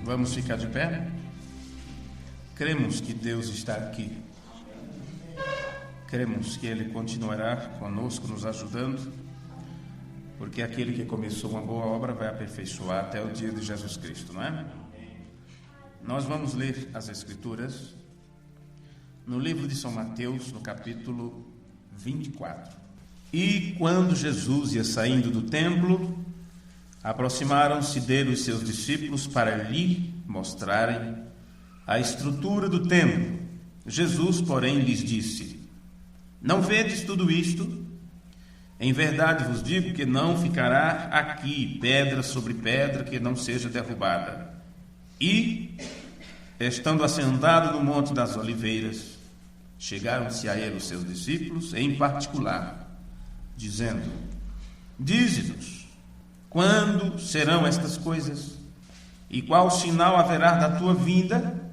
Vamos ficar de pé? Cremos que Deus está aqui. Cremos que Ele continuará conosco, nos ajudando, porque aquele que começou uma boa obra vai aperfeiçoar até o dia de Jesus Cristo, não é? Nós vamos ler as Escrituras no livro de São Mateus, no capítulo 24. E quando Jesus ia saindo do templo, aproximaram-se dele os seus discípulos para lhe mostrarem a estrutura do templo. Jesus, porém, lhes disse: Não vedes tudo isto? Em verdade vos digo que não ficará aqui pedra sobre pedra que não seja derrubada. E, estando assentado no Monte das Oliveiras, chegaram-se a ele os seus discípulos, em particular, dizendo: Dize-nos, quando serão estas coisas? E qual sinal haverá da tua vinda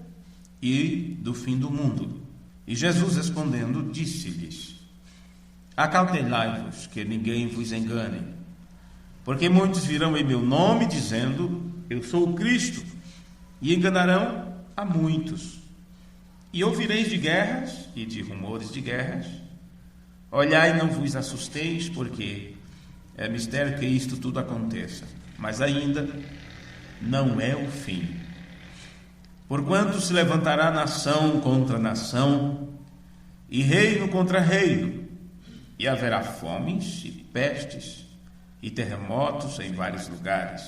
e do fim do mundo? E Jesus, respondendo, disse-lhes: Acautelai-vos, que ninguém vos engane, porque muitos virão em meu nome, dizendo: Eu sou o Cristo, e enganarão a muitos. E ouvireis de guerras e de rumores de guerras. Olhai, não vos assusteis, porque é mistério que isto tudo aconteça, mas ainda não é o fim. Porquanto se levantará nação contra nação, e reino contra reino, e haverá fomes e pestes, e terremotos em vários lugares.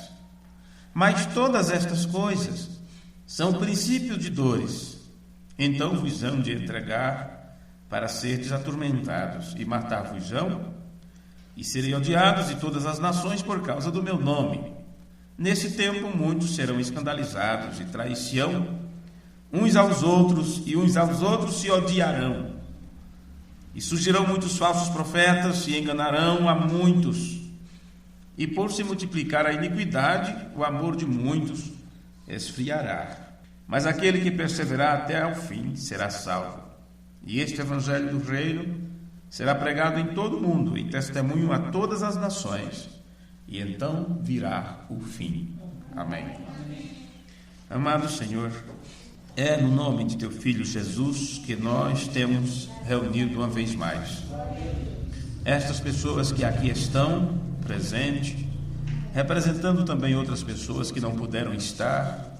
Mas todas estas coisas são princípio de dores. Então vos hão de entregar para serdes atormentados, e matar-vos-ão, e serem odiados de todas as nações por causa do meu nome. Nesse tempo muitos serão escandalizados e trair-se-ão uns aos outros, e uns aos outros se odiarão. E surgirão muitos falsos profetas e enganarão a muitos. E por se multiplicar a iniquidade, o amor de muitos esfriará. Mas aquele que perseverar até ao fim será salvo. E este evangelho do reino será pregado em todo o mundo, em testemunho a todas as nações, e então virá o fim. Amém. Amado Senhor, é no nome de Teu Filho Jesus que nós temos reunido uma vez mais estas pessoas que aqui estão presentes, representando também outras pessoas que não puderam estar,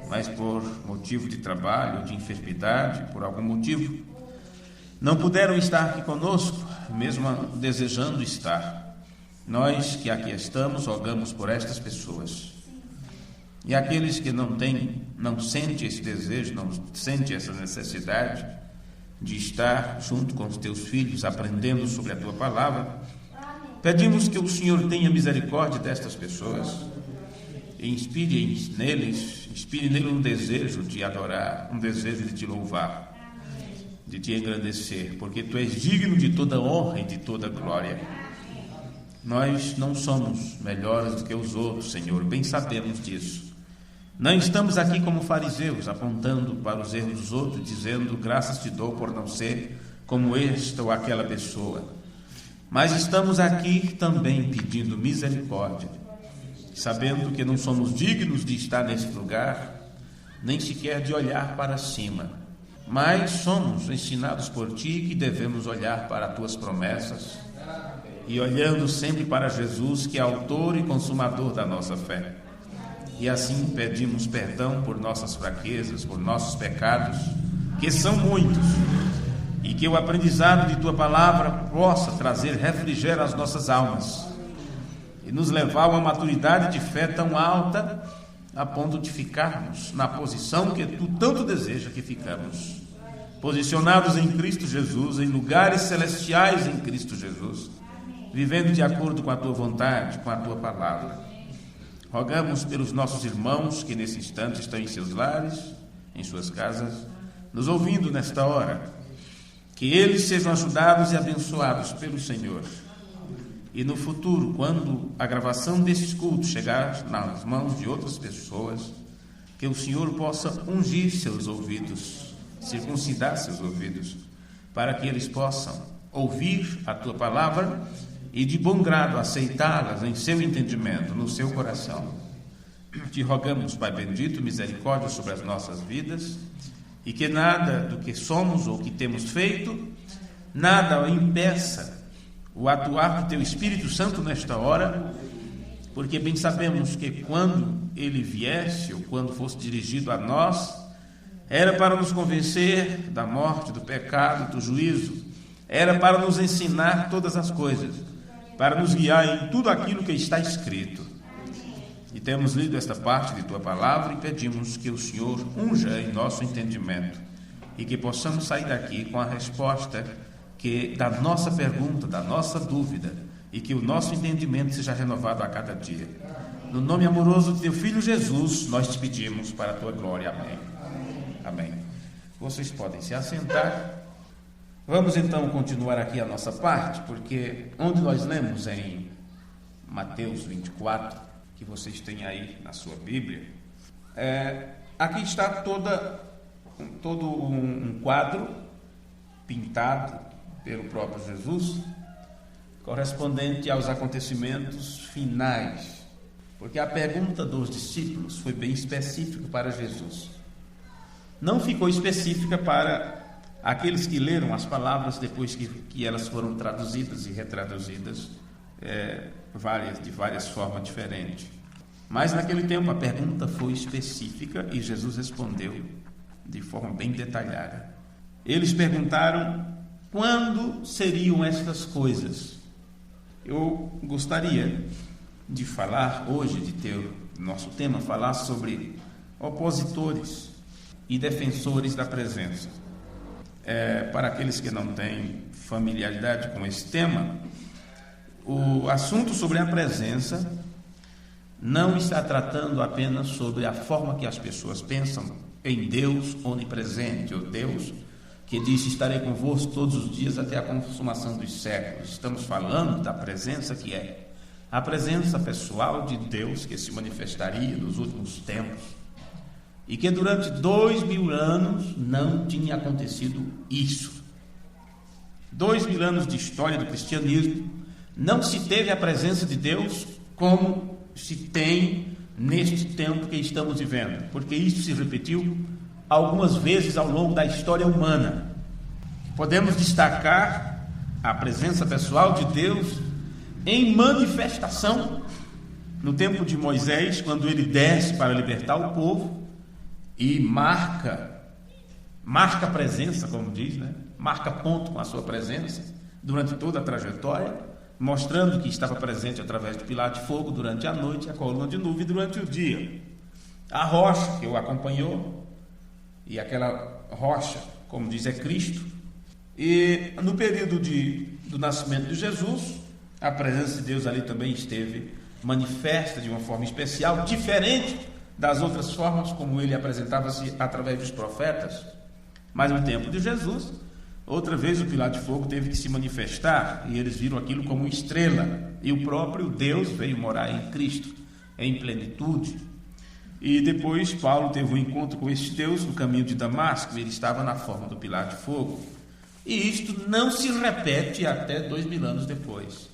mas por motivo de trabalho, de enfermidade, por algum motivo, não puderam estar aqui conosco, mesmo desejando estar. Nós que aqui estamos, rogamos por estas pessoas. E aqueles que não sentem esse desejo, não sentem essa necessidade de estar junto com os Teus filhos, aprendendo sobre a Tua palavra, pedimos que o Senhor tenha misericórdia destas pessoas e inspire neles um desejo de adorar, um desejo de Te louvar, de Te engrandecer, porque Tu és digno de toda honra e de toda glória. Nós não somos melhores do que os outros, Senhor, bem sabemos disso. Não estamos aqui como fariseus, apontando para os erros dos outros, dizendo: graças Te dou por não ser como esta ou aquela pessoa. Mas estamos aqui também pedindo misericórdia, sabendo que não somos dignos de estar nesse lugar, nem sequer de olhar para cima. Mas somos ensinados por Ti que devemos olhar para as Tuas promessas e olhando sempre para Jesus, que é autor e consumador da nossa fé. E assim pedimos perdão por nossas fraquezas, por nossos pecados, que são muitos, e que o aprendizado de Tua palavra possa trazer refrigério às nossas almas e nos levar a uma maturidade de fé tão alta a ponto de ficarmos na posição que Tu tanto deseja que ficamos, posicionados em Cristo Jesus, em lugares celestiais em Cristo Jesus, vivendo de acordo com a Tua vontade, com a Tua palavra. Rogamos pelos nossos irmãos que nesse instante estão em seus lares, em suas casas, nos ouvindo nesta hora, que eles sejam ajudados e abençoados pelo Senhor. E no futuro, quando a gravação desses cultos chegar nas mãos de outras pessoas, que o Senhor possa ungir seus ouvidos, circuncidar seus ouvidos, para que eles possam ouvir a Tua palavra e de bom grado aceitá-las em seu entendimento, no seu coração, te rogamos, Pai bendito, misericórdia sobre as nossas vidas, e que nada do que somos ou que temos feito, nada impeça o atuar do Teu Espírito Santo nesta hora, porque bem sabemos que quando Ele viesse, ou quando fosse dirigido a nós, era para nos convencer da morte, do pecado, do juízo, era para nos ensinar todas as coisas, para nos guiar em tudo aquilo que está escrito. E temos lido esta parte de Tua palavra e pedimos que o Senhor unja em nosso entendimento e que possamos sair daqui com a resposta da nossa pergunta, da nossa dúvida, e que o nosso entendimento seja renovado a cada dia. No nome amoroso de Teu Filho Jesus, nós te pedimos para a Tua glória. Amém. Amém. Vocês podem se assentar. Vamos então continuar aqui a nossa parte, porque onde nós lemos em Mateus 24, que vocês têm aí na sua Bíblia, aqui está todo um quadro pintado pelo próprio Jesus, correspondente aos acontecimentos finais, porque a pergunta dos discípulos foi bem específica para Jesus, não ficou específica para aqueles que leram as palavras depois que elas foram traduzidas e retraduzidas de várias formas diferentes. Mas naquele tempo a pergunta foi específica e Jesus respondeu de forma bem detalhada. Eles perguntaram quando seriam estas coisas. Eu gostaria de falar hoje, de ter nosso tema, falar sobre opositores e defensores da presença. Para aqueles que não têm familiaridade com esse tema, o assunto sobre a presença não está tratando apenas sobre a forma que as pessoas pensam em Deus onipresente, ou Deus que disse: estarei convosco todos os dias até a consumação dos séculos. Estamos falando da presença que é a presença pessoal de Deus que se manifestaria nos últimos tempos, e que durante 2000 anos não tinha acontecido isso. 2000 anos de história do cristianismo, não se teve a presença de Deus como se tem neste tempo que estamos vivendo, porque isso se repetiu algumas vezes ao longo da história humana. Podemos destacar a presença pessoal de Deus em manifestação no tempo de Moisés, quando ele desce para libertar o povo e marca presença, como diz, marca ponto com a sua presença durante toda a trajetória, mostrando que estava presente através do pilar de fogo durante a noite, a coluna de nuvem durante o dia, a rocha que o acompanhou, e aquela rocha, como diz, é Cristo. E no período do nascimento de Jesus, a presença de Deus ali também esteve manifesta de uma forma especial, diferente das outras formas como ele apresentava-se através dos profetas. Mas no tempo de Jesus, outra vez o pilar de fogo teve que se manifestar, e eles viram aquilo como uma estrela, e o próprio Deus veio morar em Cristo, em plenitude. E depois Paulo teve um encontro com este Deus no caminho de Damasco, e ele estava na forma do pilar de fogo. E isto não se repete até 2000 anos depois.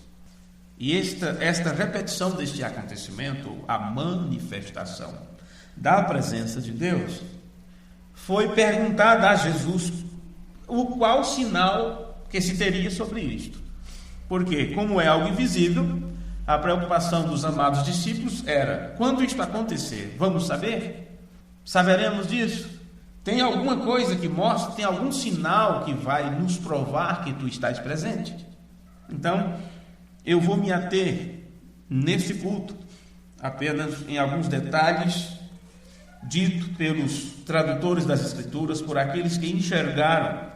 E esta repetição deste acontecimento, a manifestação da presença de Deus, foi perguntada a Jesus o qual sinal que se teria sobre isto. Porque, como é algo invisível, a preocupação dos amados discípulos era: quando isto acontecer, vamos saber? Saberemos disso? Tem alguma coisa que mostra, tem algum sinal que vai nos provar que tu estás presente? Então, eu vou me ater neste culto apenas em alguns detalhes dito pelos tradutores das Escrituras, por aqueles que enxergaram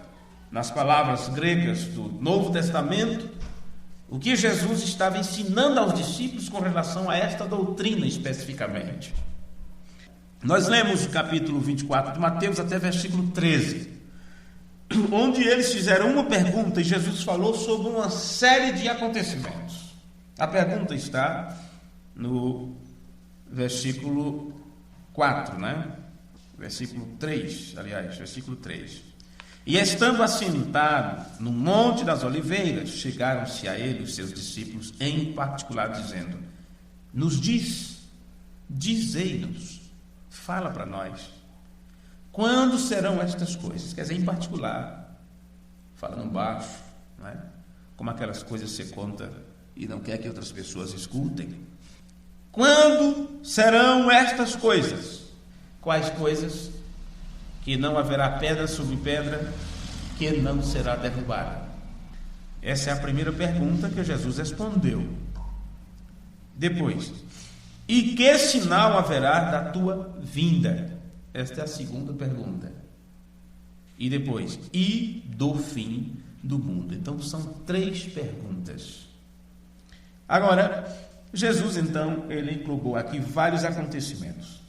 nas palavras gregas do Novo Testamento o que Jesus estava ensinando aos discípulos com relação a esta doutrina especificamente. Nós lemos o capítulo 24 de Mateus até versículo 13, onde eles fizeram uma pergunta e Jesus falou sobre uma série de acontecimentos. A pergunta está no versículo 4, versículo 3, versículo 3. E estando assentado no Monte das Oliveiras, chegaram-se a ele os seus discípulos em particular, dizendo: nos diz dizei-nos, fala para nós, quando serão estas coisas? Quer dizer, em particular, falando baixo, não é? Como aquelas coisas que você conta e não quer que outras pessoas escutem. Quando serão estas coisas? Quais coisas? Que não haverá pedra sobre pedra que não será derrubada. Essa é a primeira pergunta que Jesus respondeu. Depois, e que sinal haverá da tua vinda? Esta é a segunda pergunta. E depois, e do fim do mundo. Então são 3 perguntas. Agora, Jesus então, ele englobou aqui vários acontecimentos.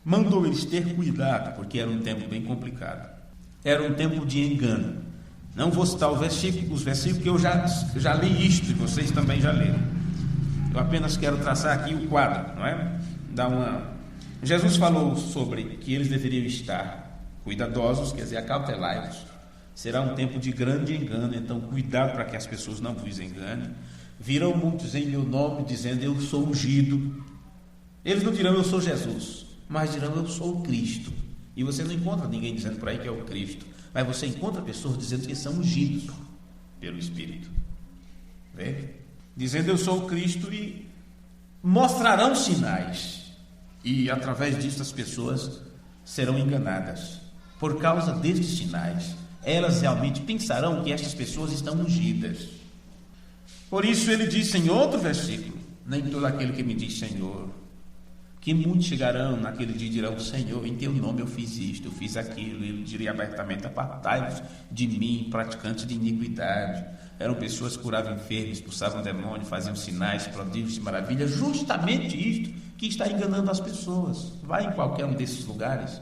Mandou eles ter cuidado, porque era um tempo bem complicado. Era um tempo de engano. Não vou citar os versículos que eu já li isto, e vocês também já leram. Eu apenas quero traçar aqui o quadro, não é? Jesus falou sobre que eles deveriam estar cuidadosos, quer dizer, acautelai-vos. Será um tempo de grande engano, então cuidado para que as pessoas não vos enganem. Virão muitos em meu nome, dizendo, eu sou ungido. Eles não dirão, eu sou Jesus, mas dirão, eu sou o Cristo. E você não encontra ninguém dizendo por aí que é o Cristo, mas você encontra pessoas dizendo que são ungidos pelo Espírito. Vê? Dizendo, eu sou o Cristo, e mostrarão sinais. E através disso as pessoas serão enganadas. Por causa destes sinais, elas realmente pensarão que estas pessoas estão ungidas. Por isso ele disse em outro versículo, nem todo aquele que me diz Senhor, que muitos chegarão naquele dia e dirão, Senhor, em teu nome eu fiz isto, eu fiz aquilo. Ele diria abertamente, apartai-vos de mim, praticantes de iniquidade. Eram pessoas que curavam enfermos, expulsavam demônios, faziam sinais, prodígios e maravilhas, justamente isto que está enganando as pessoas. Vai em qualquer um desses lugares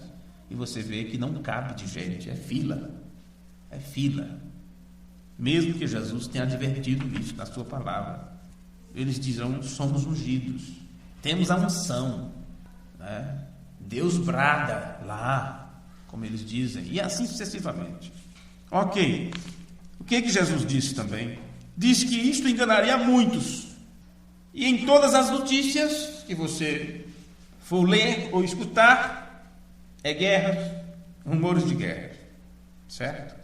e você vê que não cabe de gente, é fila. É fila. Mesmo que Jesus tenha advertido isso na sua palavra. Eles dirão, somos ungidos, temos a unção, né? Deus brada lá, como eles dizem, e assim sucessivamente. Ok, o que Jesus disse também? Diz que isto enganaria muitos. E em todas as notícias que você for ler ou escutar, é guerras, rumores de guerra, certo?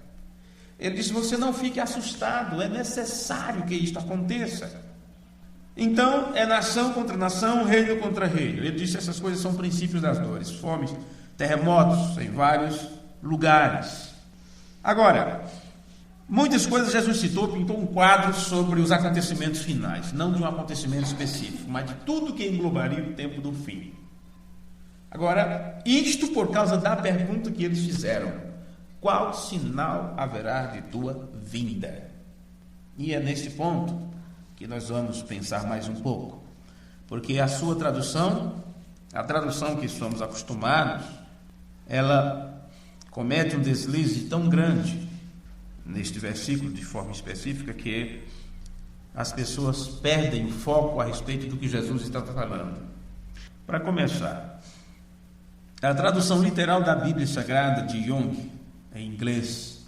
Ele disse, você não fique assustado, é necessário que isto aconteça. Então, é nação contra nação, reino contra reino. Ele disse, essas coisas são princípios das dores, fomes, terremotos em vários lugares. Agora, muitas coisas Jesus citou, pintou um quadro sobre os acontecimentos finais, não de um acontecimento específico, mas de tudo que englobaria o tempo do fim. Agora, isto por causa da pergunta que eles fizeram. Qual sinal haverá de tua vinda? E é nesse ponto que nós vamos pensar mais um pouco, porque a sua tradução, a tradução que somos acostumados, ela comete um deslize tão grande neste versículo de forma específica que as pessoas perdem o foco a respeito do que Jesus está falando. Para começar, a tradução literal da Bíblia Sagrada de Young, em inglês,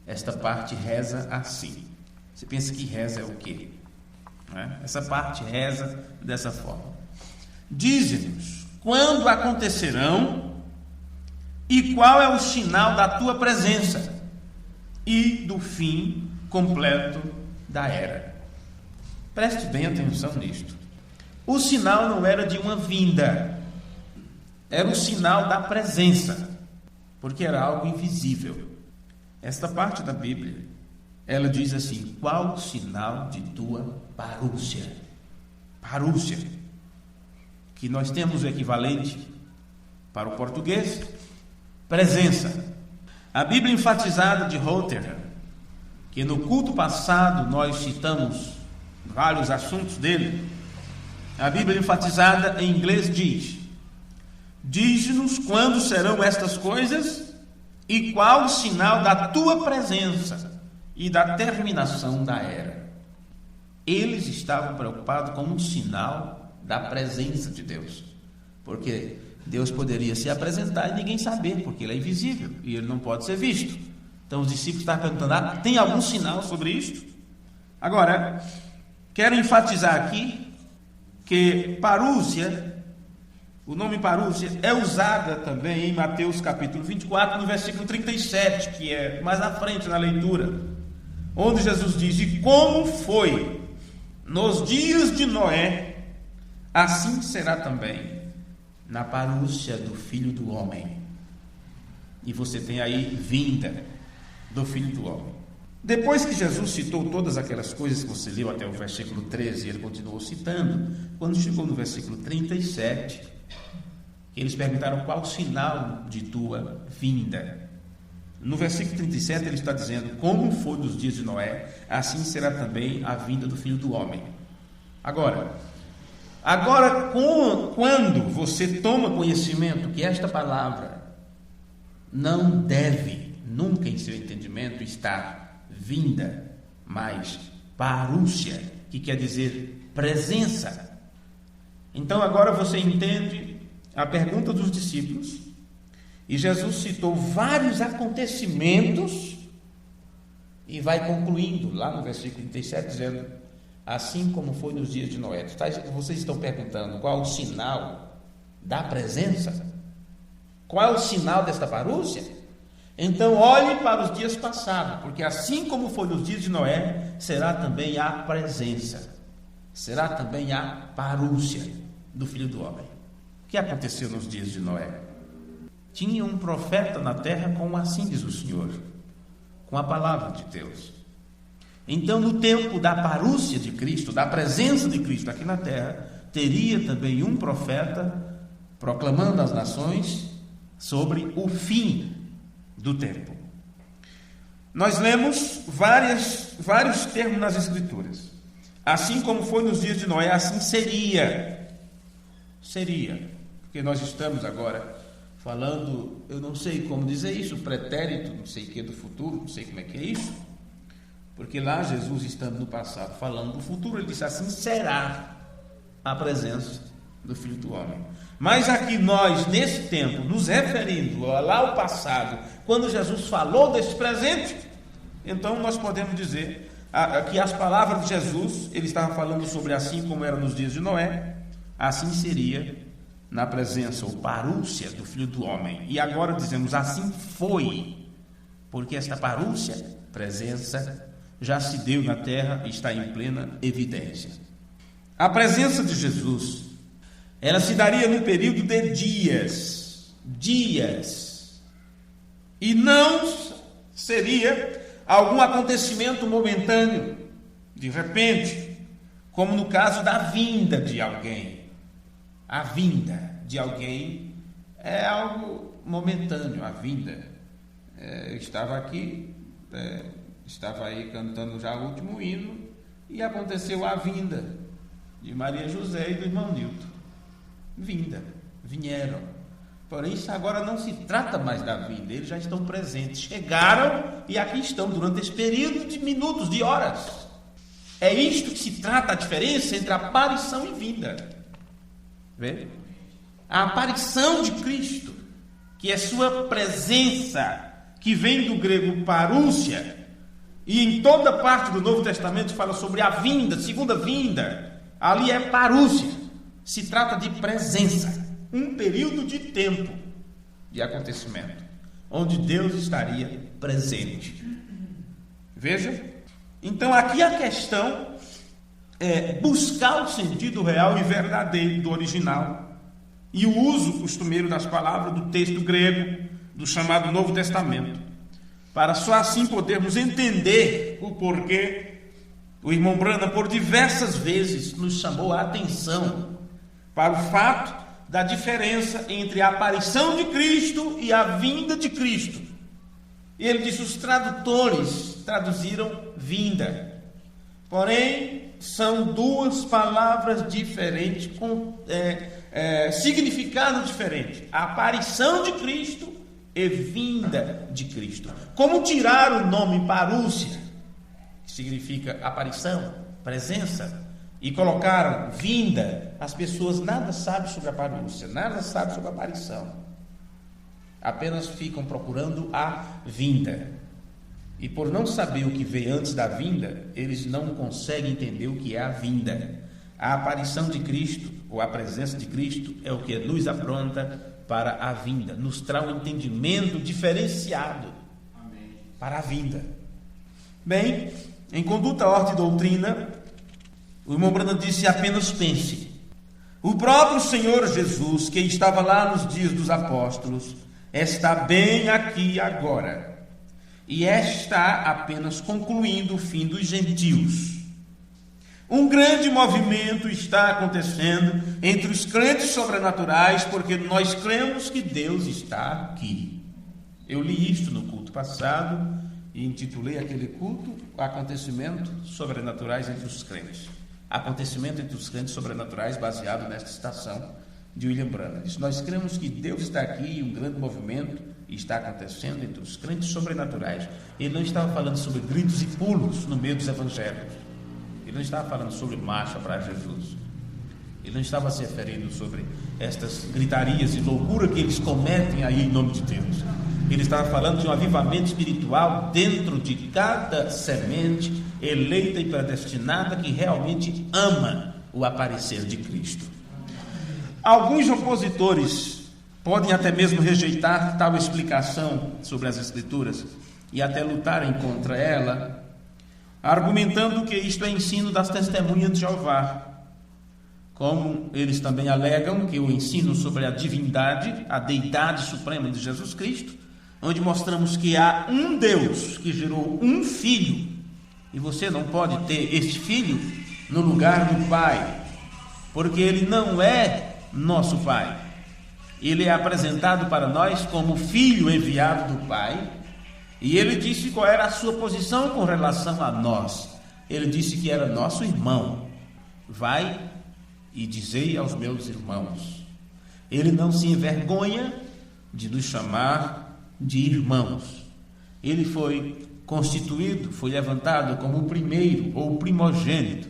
esta parte reza assim. Você pensa que reza é o quê? Essa parte reza dessa forma. Dize-nos quando acontecerão e qual é o sinal da tua presença e do fim completo da era. Preste bem atenção nisto. O sinal não era de uma vinda, era o sinal da presença, porque era algo invisível. Esta parte da Bíblia, ela diz assim, qual o sinal de tua parúcia? Parúcia, que nós temos o equivalente para o português, presença. A Bíblia enfatizada de Rotherham, que no culto passado nós citamos vários assuntos dele, a Bíblia enfatizada em inglês diz, diz-nos quando serão estas coisas e qual o sinal da tua presença e da terminação da era. Eles estavam preocupados com um sinal da presença de Deus, porque Deus poderia se apresentar e ninguém saber, porque ele é invisível e ele não pode ser visto. Então os discípulos estavam perguntando, tem algum sinal sobre isto? Agora, quero enfatizar aqui que parúcia O nome parúcia é usada também em Mateus capítulo 24, no versículo 37, que é mais à frente na leitura, onde Jesus diz: e como foi nos dias de Noé, assim será também na parúcia do Filho do Homem. E você tem aí vinda do Filho do Homem. Depois que Jesus citou todas aquelas coisas que você leu até o versículo 13, ele continuou citando. Quando chegou no versículo 37, eles perguntaram: qual o sinal de tua vinda? No versículo 37 ele está dizendo: como foi nos dias de Noé, assim será também a vinda do Filho do Homem. Agora, quando você toma conhecimento que esta palavra não deve nunca em seu entendimento estar vinda, mas parúcia, que quer dizer presença. Então agora você entende a pergunta dos discípulos, e Jesus citou vários acontecimentos e vai concluindo lá no versículo 37 dizendo: assim como foi nos dias de Noé. Vocês estão perguntando qual o sinal da presença? Qual é o sinal desta parúcia? Então olhe para os dias passados, porque assim como foi nos dias de Noé, será também a presença, será também a parúcia do Filho do Homem. O que aconteceu nos dias de Noé? Tinha um profeta na terra com assim diz o Senhor, com a palavra de Deus. Então no tempo da parúcia de Cristo, da presença de Cristo aqui na terra, teria também um profeta proclamando às nações sobre o fim do tempo. Nós lemos vários termos nas Escrituras. Assim como foi nos dias de Noé, assim seria. Porque nós estamos agora falando, eu não sei como dizer isso, pretérito, não sei o que do futuro, não sei como é que é isso, porque lá Jesus, estando no passado, falando do futuro, ele disse: assim será a presença do Filho do Homem. Mas aqui nós, nesse tempo, nos referindo lá ao passado, quando Jesus falou desse presente, então nós podemos dizer que as palavras de Jesus, ele estava falando sobre assim como era nos dias de Noé, assim seria na presença ou parúcia do Filho do Homem. E agora dizemos: assim foi, porque esta parúcia, presença, já se deu na terra e está em plena evidência. A presença de Jesus, ela se daria num período de dias, e não seria algum acontecimento momentâneo, de repente, como no caso da vinda de alguém. A vinda de alguém é algo momentâneo. A vinda, eu estava aqui, estava aí cantando já o último hino, e aconteceu a vinda de Maria José e do irmão Nilton. Vieram. Porém, isso agora não se trata mais da vinda, eles já estão presentes, chegaram e aqui estão durante esse período de minutos, de horas. É isto que se trata, a diferença entre aparição e vinda. Vê? A aparição de Cristo, que é sua presença, que vem do grego parúcia, e em toda parte do Novo Testamento fala sobre a vinda, segunda vinda, ali é parúcia. Se trata de presença, um período de tempo de acontecimento, onde Deus estaria presente. Veja, então aqui a questão é buscar o sentido real e verdadeiro do original e o uso costumeiro das palavras do texto grego, do chamado Novo Testamento, para só assim podermos entender o porquê o irmão Branham por diversas vezes nos chamou a atenção para o fato da diferença entre a aparição de Cristo e a vinda de Cristo. E ele disse: os tradutores traduziram vinda, porém são duas palavras diferentes, com significado diferente: a aparição de Cristo e vinda de Cristo. Como tirar o nome parúcia, que significa aparição, presença, e colocaram vinda, as pessoas nada sabem sobre a parúcia, nada sabem sobre a aparição, apenas ficam procurando a vinda, e por não saber o que veio antes da vinda, eles não conseguem entender o que é a vinda. A aparição de Cristo, ou a presença de Cristo, é o que nos apronta para a vinda, nos traz um entendimento diferenciado para a vinda. Bem, em conduta, ordem e doutrina, o irmão Branham disse: apenas pense. O próprio Senhor Jesus, que estava lá nos dias dos apóstolos, está bem aqui agora, e está apenas concluindo o fim dos gentios. Um grande movimento está acontecendo entre os crentes sobrenaturais, porque nós cremos que Deus está aqui. Eu li isto no culto passado e intitulei aquele culto Acontecimentos Sobrenaturais entre os Crentes. Acontecimento entre os crentes sobrenaturais, baseado nesta citação de William Branham. Diz: nós cremos que Deus está aqui e um grande movimento está acontecendo entre os crentes sobrenaturais. Ele não estava falando sobre gritos e pulos no meio dos evangelhos. Ele não estava falando sobre marcha para Jesus. Ele não estava se referindo sobre estas gritarias e loucura que eles cometem aí em nome de Deus. Ele estava falando de um avivamento espiritual dentro de cada semente eleita e predestinada que realmente ama o aparecer de Cristo. Alguns opositores podem até mesmo rejeitar tal explicação sobre as Escrituras e até lutarem contra ela, argumentando que isto é ensino das testemunhas de Jeová. Como eles também alegam que o ensino sobre a divindade, a deidade suprema de Jesus Cristo, onde mostramos que há um Deus que gerou um filho, e você não pode ter este filho no lugar do Pai, porque ele não é nosso Pai. Ele é apresentado para nós como filho enviado do Pai, e ele disse qual era a sua posição com relação a nós. Ele disse que era nosso irmão. Vai e dizei aos meus irmãos. Ele não se envergonha de nos chamar de irmãos. Ele foi constituído, foi levantado como o primeiro ou primogênito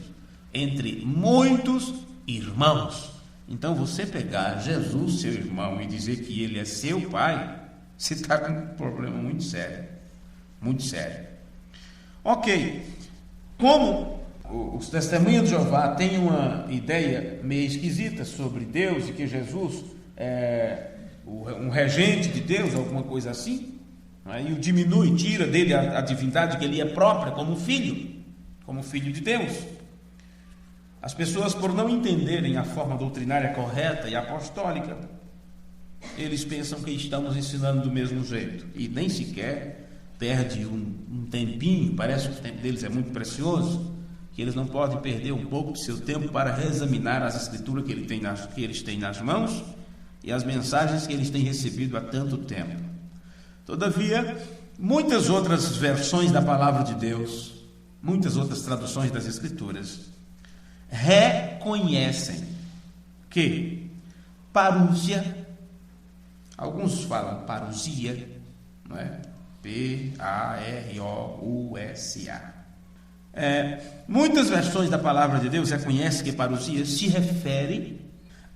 entre muitos irmãos. Então, você pegar Jesus, seu irmão, e dizer que ele é seu pai, você está com um problema muito sério. Muito sério. Ok. Como os testemunhos de Jeová têm uma ideia meio esquisita sobre Deus e que Jesus é um regente de Deus, alguma coisa assim, aí o diminui, tira dele a divindade que ele é própria como filho de Deus. As pessoas, por não entenderem a forma doutrinária correta e apostólica, eles pensam que estamos ensinando do mesmo jeito e nem sequer perde um tempinho, parece que o tempo deles é muito precioso, que eles não podem perder um pouco do seu tempo para reexaminar as escrituras que eles têm nas mãos e as mensagens que eles têm recebido há tanto tempo. Todavia, muitas outras versões da palavra de Deus, muitas outras traduções das escrituras, reconhecem que parúsia, alguns falam parousia, não é? P-A-R-O-U-S-A. Muitas versões da palavra de Deus reconhecem que parousia se refere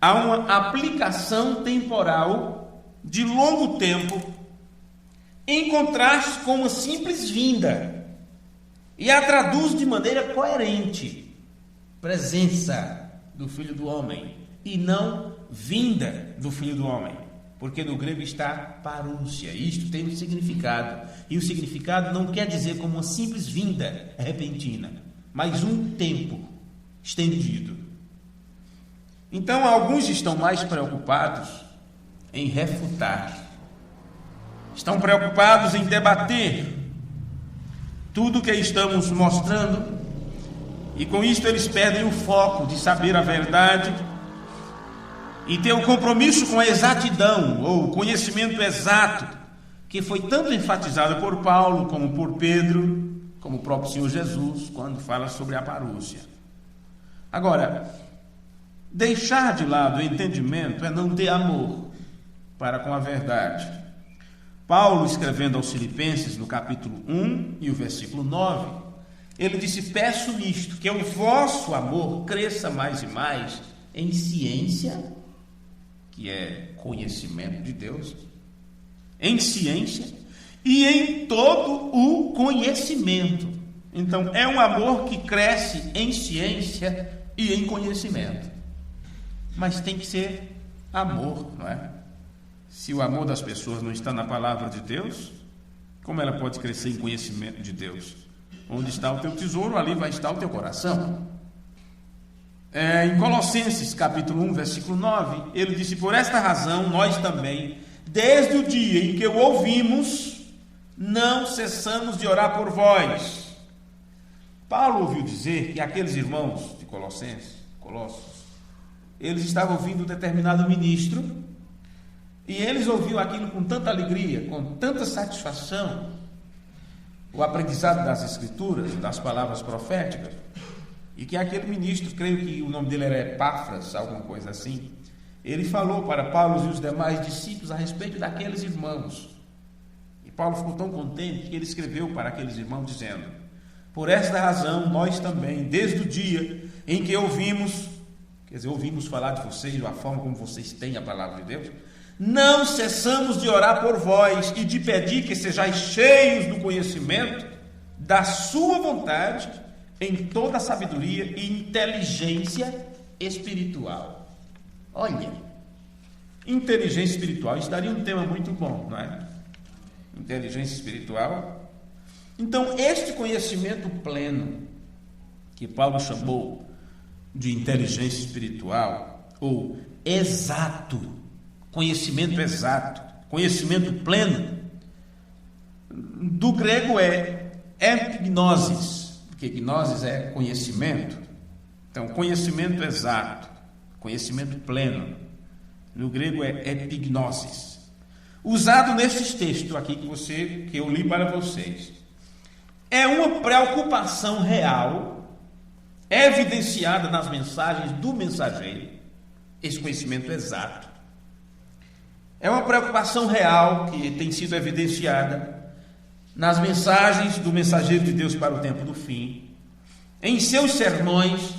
a uma aplicação temporal de longo tempo, em contraste com uma simples vinda, e a traduz de maneira coerente: presença do Filho do Homem, e não vinda do Filho do Homem, porque no grego está parúcia. Isto tem um significado, e o significado não quer dizer como uma simples vinda repentina, mas um tempo estendido. Então, alguns estão mais preocupados em refutar, estão preocupados em debater tudo o que estamos mostrando, e com isto eles perdem o foco de saber a verdade e ter um compromisso com a exatidão, ou conhecimento exato, que foi tanto enfatizado por Paulo, como por Pedro, como o próprio Senhor Jesus, quando fala sobre a parúcia. Agora, deixar de lado o entendimento é não ter amor para com a verdade. Paulo, escrevendo aos Filipenses, no capítulo 1 e o versículo 9, ele disse: peço isto, que o vosso amor cresça mais e mais em ciência, que é conhecimento de Deus, em ciência e em todo o conhecimento. Então, é um amor que cresce em ciência e em conhecimento. mas tem que ser amor, não é? Se o amor das pessoas não está na palavra de Deus, como ela pode crescer em conhecimento de Deus? Onde está o teu tesouro, ali vai estar o teu coração. Em Colossenses capítulo 1, versículo 9, ele disse: por esta razão nós também, desde o dia em que o ouvimos, não cessamos de orar por vós. Paulo ouviu dizer que aqueles irmãos de Colossos, eles estavam ouvindo um determinado ministro, e eles ouviam aquilo com tanta alegria, com tanta satisfação, o aprendizado das Escrituras, das palavras proféticas, e que aquele ministro, creio que o nome dele era Epáfras, alguma coisa assim, ele falou para Paulo e os demais discípulos a respeito daqueles irmãos. E Paulo ficou tão contente que ele escreveu para aqueles irmãos dizendo: por esta razão nós também, desde o dia em que ouvimos falar de vocês, da forma como vocês têm a palavra de Deus, não cessamos de orar por vós e de pedir que sejais cheios do conhecimento da sua vontade, em toda sabedoria e inteligência espiritual. Olha, inteligência espiritual, isso daria um tema muito bom, não é? Inteligência espiritual. Então, este conhecimento pleno, que Paulo chamou de inteligência espiritual, ou exato, conhecimento exato, conhecimento pleno, do grego é epignosis, porque gnosis é conhecimento. Então, conhecimento exato, conhecimento pleno, no grego é epignosis, usado nesses textos aqui que eu li para vocês. É uma preocupação real, evidenciada nas mensagens do mensageiro, esse conhecimento exato. É uma preocupação real que tem sido evidenciada nas mensagens do mensageiro de Deus para o tempo do fim, em seus sermões,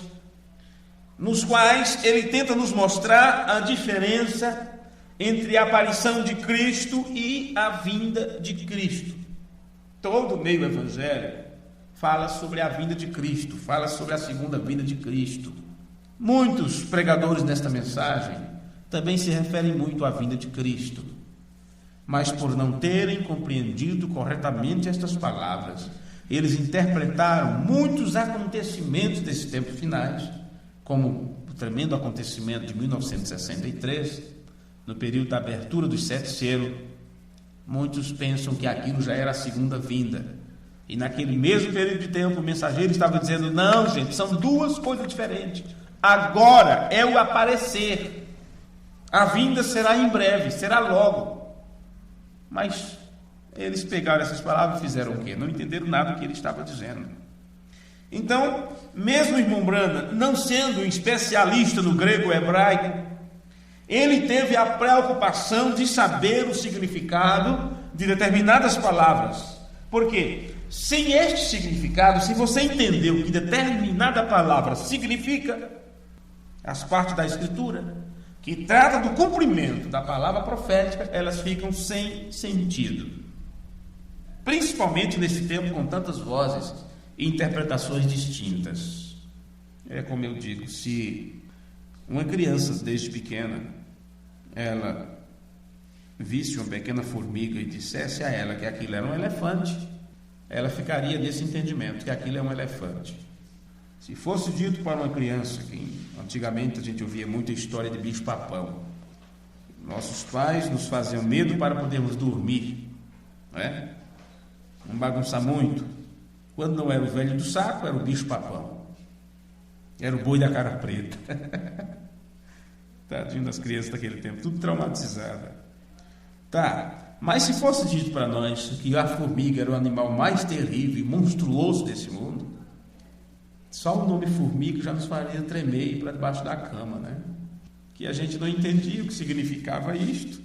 nos quais ele tenta nos mostrar a diferença entre a aparição de Cristo e a vinda de Cristo. Todo o meio evangélico fala sobre a vinda de Cristo, fala sobre a segunda vinda de Cristo. Muitos pregadores nesta mensagem também se referem muito à vinda de Cristo, mas por não terem compreendido corretamente estas palavras, eles interpretaram muitos acontecimentos desses tempos finais, como o tremendo acontecimento de 1963, no período da abertura dos 7 selos. Muitos pensam que aquilo já era a segunda vinda, e naquele mesmo período de tempo o mensageiro estava dizendo: não, gente, são duas coisas diferentes. Agora é o aparecer, a vinda será em breve, será logo. Mas eles pegaram essas palavras e fizeram o quê? Não entenderam nada do que ele estava dizendo. Então, mesmo o irmão Branda, não sendo um especialista no grego hebraico, ele teve a preocupação de saber o significado de determinadas palavras. Por quê? Sem este significado, se você entender o que determinada palavra significa, as partes da Escritura que trata do cumprimento da palavra profética, elas ficam sem sentido. Principalmente nesse tempo com tantas vozes e interpretações distintas. É como eu digo, se uma criança desde pequena, ela visse uma pequena formiga e dissesse a ela que aquilo era um elefante, ela ficaria nesse entendimento, que aquilo é um elefante. Se fosse dito para uma criança, que antigamente a gente ouvia muita história de bicho-papão, nossos pais nos faziam medo para podermos dormir, não é? Não bagunçar muito. Quando não era o velho do saco, era o bicho-papão, era o boi da cara preta. Tadinho das crianças daquele tempo, tudo traumatizada. Tá, mas se fosse dito para nós que a formiga era o animal mais terrível e monstruoso desse mundo, só o nome formiga já nos faria tremer e ir para debaixo da cama, né? Que a gente não entendia o que significava isto.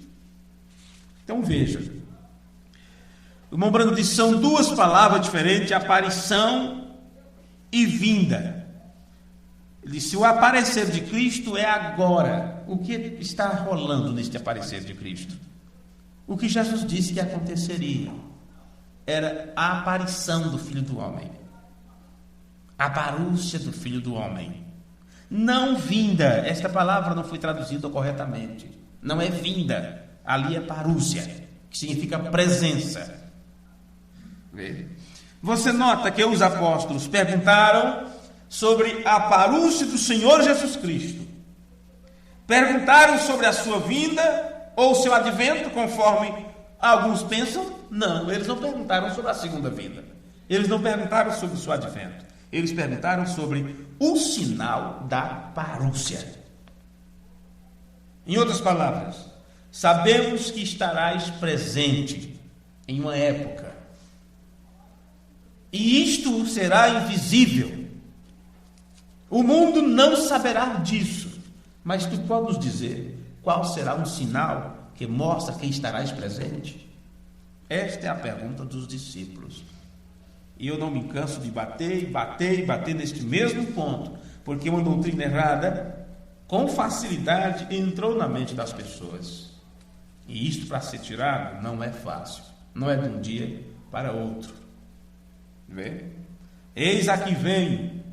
Então veja, o irmão Brando disse: são duas palavras diferentes, aparição e vinda. Ele disse: o aparecer de Cristo é agora. O que está rolando neste aparecer de Cristo? O que Jesus disse que aconteceria era a aparição do Filho do Homem, a parúcia do Filho do Homem. Não vinda, esta palavra não foi traduzida corretamente. Não é vinda, ali é parúcia, que significa presença. Você nota que os apóstolos perguntaram sobre a parúcia do Senhor Jesus Cristo. Perguntaram sobre a sua vinda ou seu advento, conforme alguns pensam? Não, eles não perguntaram sobre a segunda vinda. Eles não perguntaram sobre o seu advento. Eles perguntaram sobre o sinal da parúcia. Em outras palavras, sabemos que estarás presente em uma época, e isto será invisível. O mundo não saberá disso, mas tu podes dizer qual será um sinal que mostra que estarás presente? Esta é a pergunta dos discípulos. E eu não me canso de bater neste mesmo ponto, porque uma doutrina errada, com facilidade, entrou na mente das pessoas. E isto, para ser tirado, não é fácil. Não é de um dia para outro. Vê? Eis aqui vem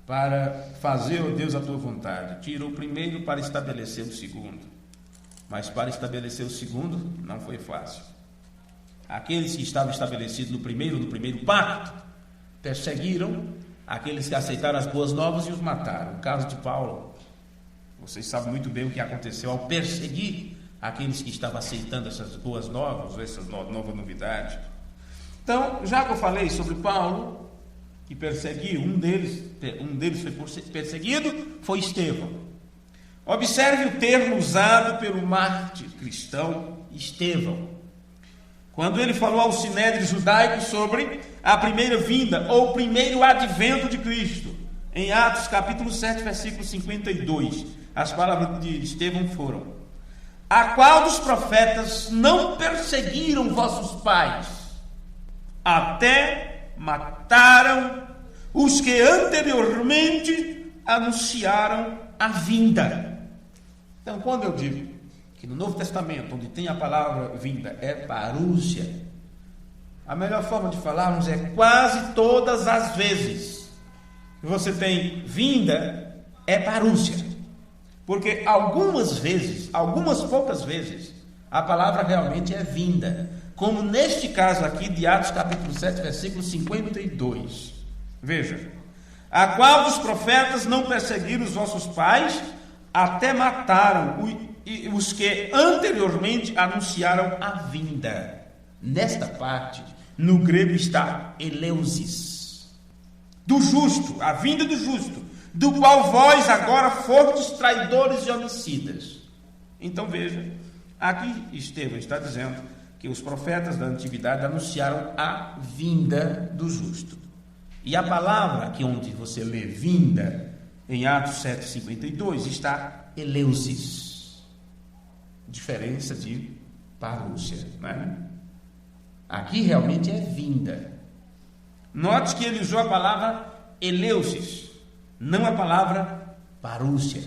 para fazer, ó Deus, a tua vontade. Tira o primeiro para estabelecer o segundo. Mas para estabelecer o segundo, não foi fácil. Aqueles que estavam estabelecidos no primeiro pacto, perseguiram aqueles que aceitaram as boas novas e os mataram. O caso de Paulo, vocês sabem muito bem o que aconteceu ao perseguir aqueles que estavam aceitando essas boas novas, essa nova novidade. Então, já que eu falei sobre Paulo, que perseguiu, um deles foi perseguido, foi Estevão. Observe o termo usado pelo mártir cristão Estevão, quando ele falou ao sinédrio judaico sobre a primeira vinda, ou o primeiro advento de Cristo. Em Atos capítulo 7, versículo 52, as palavras de Estevão foram: a qual dos profetas não perseguiram vossos pais, até mataram os que anteriormente anunciaram a vinda. Então, quando eu digo que no Novo Testamento, onde tem a palavra vinda, é parúcia, a melhor forma de falarmos é quase todas as vezes que você tem vinda, é parúcia. Porque algumas poucas vezes, a palavra realmente é vinda. Como neste caso aqui de Atos capítulo 7, versículo 52. Veja: a qual dos profetas não perseguiram os vossos pais, até mataram os que anteriormente anunciaram a vinda. Nesta parte, no grego está eleusis, do justo, a vinda do justo, do qual vós agora fostes traidores e homicidas. Então veja, aqui Estevão está dizendo que os profetas da antiguidade anunciaram a vinda do justo. E a palavra aqui onde você lê vinda, em Atos 7,52, está eleusis. Diferença de parúcia, né? Aqui realmente é vinda. Note que ele usou a palavra eleusis, não a palavra parúcia.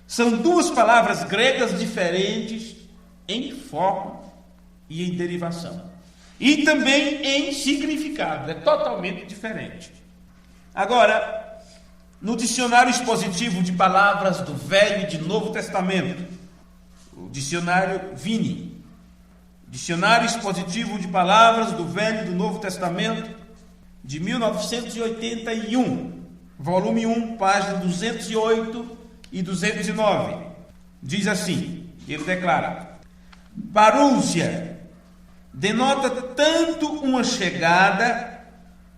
São duas palavras gregas diferentes em foco e em derivação, e também em significado, é totalmente diferente. Agora, no dicionário expositivo de palavras do Velho e de Novo Testamento, o dicionário Vini, dicionário expositivo de palavras do Velho e do Novo Testamento, de 1981, volume 1, página 208 e 209, diz assim, ele declara: parúcia denota tanto uma chegada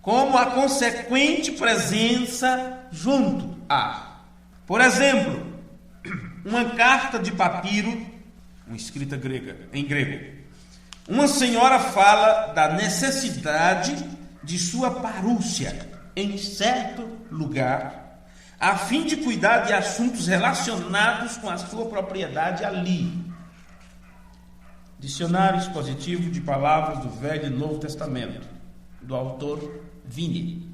como a consequente presença junto a. Por exemplo, uma carta de papiro, uma escrita grega, em grego. Uma senhora fala da necessidade de sua parúcia em certo lugar, a fim de cuidar de assuntos relacionados com a sua propriedade ali. Dicionário expositivo de palavras do Velho e Novo Testamento, do autor Vini.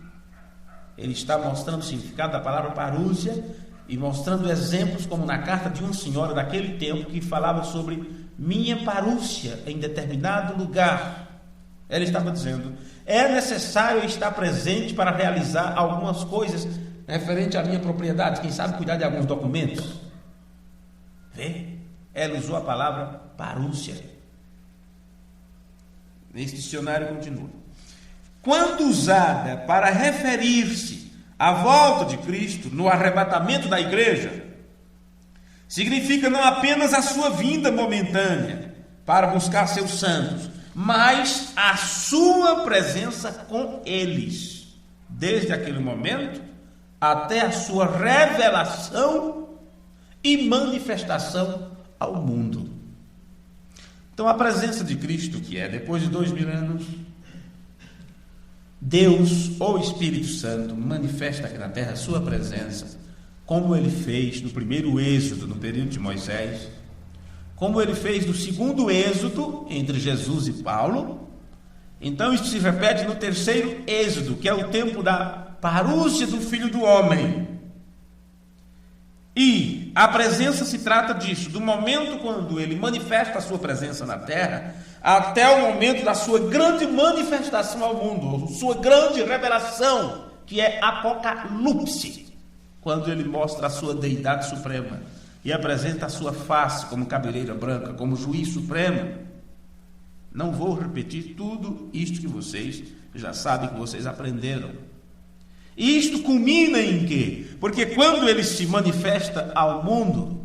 Ele está mostrando o significado da palavra parúcia e mostrando exemplos, como na carta de uma senhora daquele tempo que falava sobre minha parúcia em determinado lugar. Ela estava dizendo: é necessário estar presente para realizar algumas coisas referente à minha propriedade, quem sabe cuidar de alguns documentos. Vê? Ela usou a palavra parúcia. Esse dicionário continua. Quando usada para referir-se à volta de Cristo no arrebatamento da igreja, significa não apenas a sua vinda momentânea para buscar seus santos, mas a sua presença com eles, desde aquele momento até a sua revelação e manifestação ao mundo. Então, a presença de Cristo, que é depois de 2000 anos, Deus, ou Espírito Santo, manifesta aqui na terra a sua presença, como ele fez no primeiro êxodo, no período de Moisés, como ele fez no segundo êxodo, entre Jesus e Paulo. Então, isso se repete no terceiro êxodo, que é o tempo da parúcia do Filho do Homem. E a presença se trata disso, do momento quando ele manifesta a sua presença na terra, até o momento da sua grande manifestação ao mundo, sua grande revelação, que é Apocalipse, quando ele mostra a sua deidade suprema e apresenta a sua face como cabeleira branca, como juiz supremo. Não vou repetir tudo isto que vocês já sabem, que vocês aprenderam. E isto culmina em quê? Porque quando ele se manifesta ao mundo,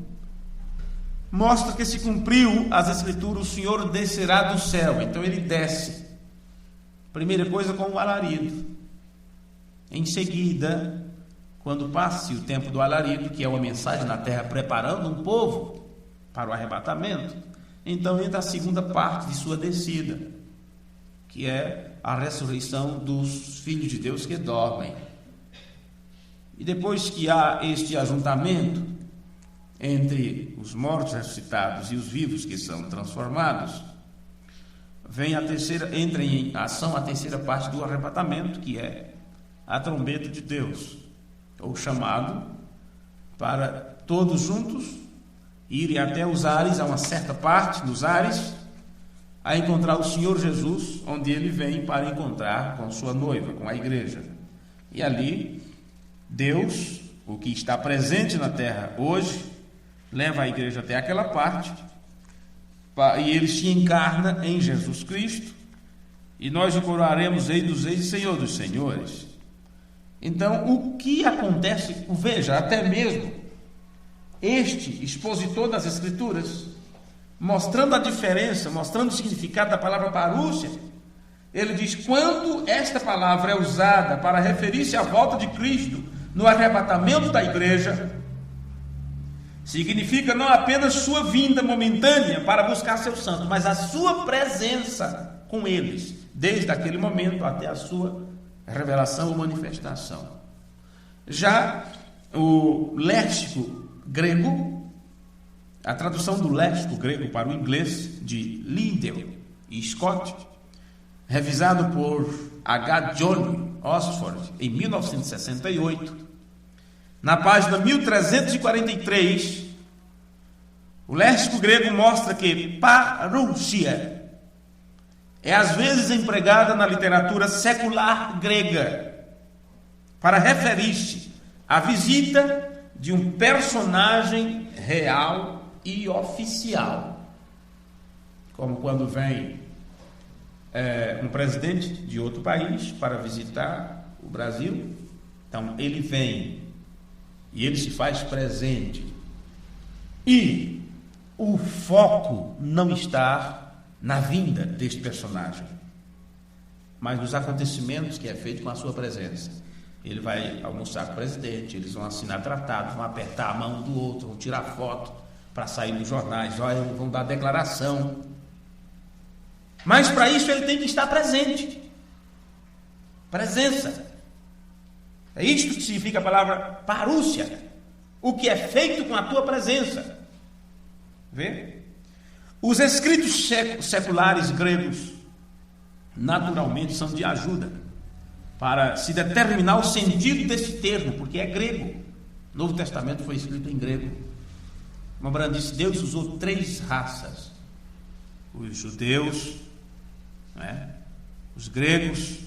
mostra que se cumpriu as escrituras, o Senhor descerá do céu. Então ele desce. Primeira coisa, com o alarido. Em seguida, quando passe o tempo do alarido, que é uma mensagem na terra preparando um povo para o arrebatamento, então entra a segunda parte de sua descida, que é a ressurreição dos filhos de Deus que dormem. E depois que há este ajuntamento entre os mortos ressuscitados e os vivos que são transformados, vem entra em ação a terceira parte do arrebatamento, que é a trombeta de Deus, ou chamado para todos juntos irem até os ares, a uma certa parte dos ares, a encontrar o Senhor Jesus, onde ele vem para encontrar com sua noiva, com a igreja. E ali Deus, o que está presente na terra hoje, leva a igreja até aquela parte, e ele se encarna em Jesus Cristo, e nós o coroaremos Rei dos Reis e Senhor dos Senhores. Então, o que acontece? Veja, até mesmo este expositor das Escrituras, mostrando a diferença, mostrando o significado da palavra parúcia, ele diz: quando esta palavra é usada para referir-se à volta de Cristo no arrebatamento da igreja, significa não apenas sua vinda momentânea para buscar seus santos, mas a sua presença com eles, desde aquele momento até a sua revelação ou manifestação. Já o léxico grego, a tradução do léxico grego para o inglês de Liddell e Scott, revisado por H. John Oxford em 1968, na página 1343, o léxico grego mostra que parúcia é às vezes empregada na literatura secular grega para referir-se à visita de um personagem real e oficial, como quando vem um presidente de outro país para visitar o Brasil. Então ele vem e ele se faz presente, e o foco não está na vinda deste personagem, mas nos acontecimentos que é feito com a sua presença. Ele vai almoçar com o presidente, eles vão assinar tratados, vão apertar a mão do outro, vão tirar foto para sair nos jornais, vão dar declaração. Mas para isso ele tem que estar presente. Presença. É isto que significa a palavra parúcia. O que é feito com a tua presença. Vê? Os escritos seculares gregos naturalmente são de ajuda para se determinar o sentido desse termo, porque é grego. O Novo Testamento foi escrito em grego. Como Abraão disse, Deus usou 3 raças: os judeus, os gregos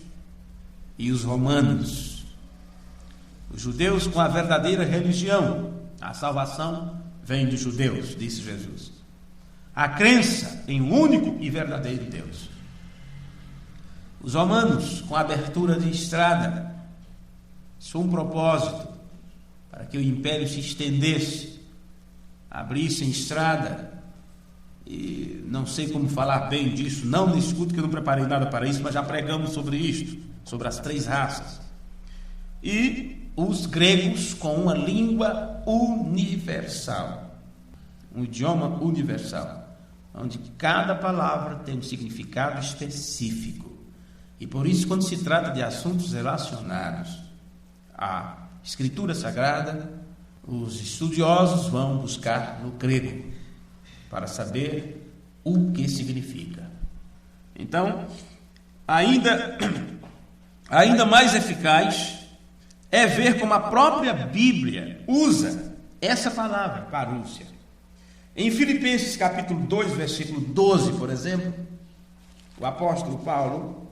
e os romanos. os judeus com a verdadeira religião. A salvação vem dos judeus, disse Jesus. A crença em um único e verdadeiro Deus. Os romanos com a abertura de estrada. Isso um propósito, para que o império se estendesse, abrissem estrada. E não sei como falar bem disso, não me escuto que eu não preparei nada para isso, mas já pregamos sobre isto, sobre as 3 raças. E os gregos com uma língua universal, um idioma universal, onde cada palavra tem um significado específico. E por isso, quando se trata de assuntos relacionados à Escritura Sagrada, os estudiosos vão buscar no grego, para saber o que significa. Então, ainda mais eficaz é ver como a própria Bíblia usa essa palavra, parúcia. Em Filipenses capítulo 2, versículo 12, por exemplo, o apóstolo Paulo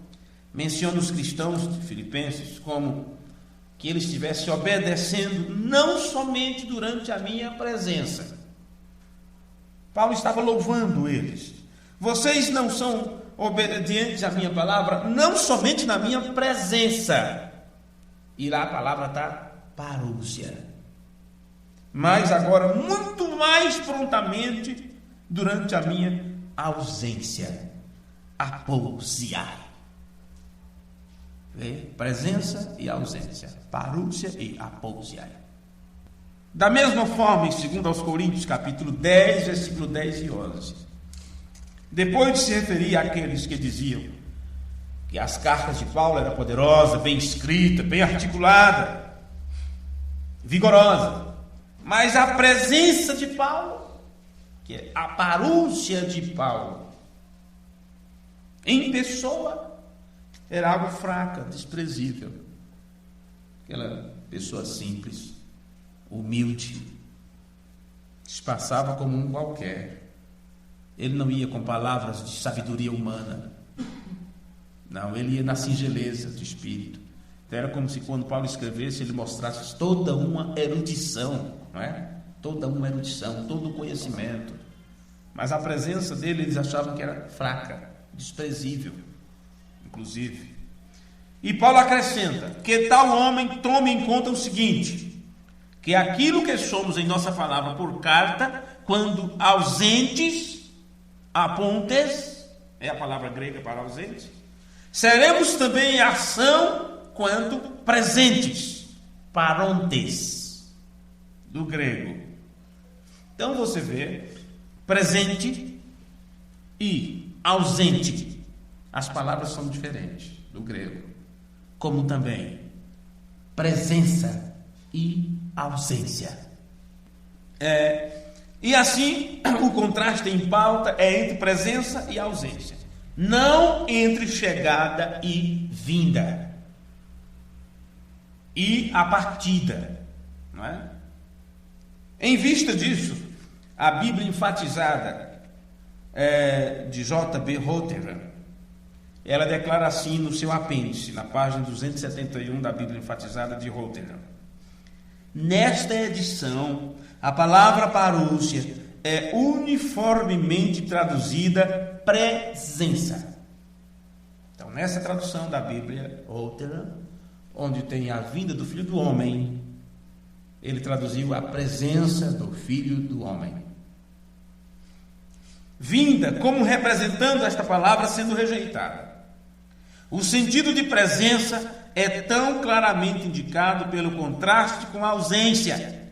menciona os cristãos de Filipenses como que eles estivessem obedecendo não somente durante a minha presença. Paulo estava louvando eles. Vocês não são obedientes à minha palavra, não somente na minha presença. E lá a palavra está parúcia. Mas agora, muito mais prontamente, durante a minha ausência. Apousiai. Presença e ausência. Parúcia e apousiai. Da mesma forma, em 2 aos Coríntios, capítulo 10, versículo 10 e 11. Depois de se referir àqueles que diziam que as cartas de Paulo eram poderosas, bem escrita, bem articulada, vigorosa, mas a presença de Paulo, que é a parúcia de Paulo, em pessoa, era algo fraca, desprezível. Aquela pessoa simples, humilde, se passava como um qualquer. Ele não ia com palavras de sabedoria humana, não, ele ia na singeleza de espírito. Então era como se quando Paulo escrevesse, ele mostrasse toda uma erudição, não é? Toda uma erudição, todo o conhecimento. Mas a presença dele eles achavam que era fraca, desprezível, inclusive. E Paulo acrescenta que tal homem tome em conta o seguinte: que aquilo que somos em nossa palavra por carta, quando ausentes, apontes, é a palavra grega para ausentes, seremos também em ação quando presentes, parontes, do grego. Então você vê, presente e ausente, as palavras são diferentes do grego, como também presença e ausência. E assim, o contraste em pauta é entre presença e ausência, não entre chegada e vinda, e a partida, não é? Em vista disso, a Bíblia enfatizada de J.B. Rotherham, ela declara assim no seu apêndice, na página 271 da Bíblia enfatizada de Rotherham: nesta edição, a palavra parúcia é uniformemente traduzida presença. Então, nessa tradução da Bíblia, Rotherham, onde tem a vinda do Filho do Homem, ele traduziu a presença do Filho do Homem. Vinda como representando esta palavra sendo rejeitada. O sentido de presença é tão claramente indicado pelo contraste com a ausência,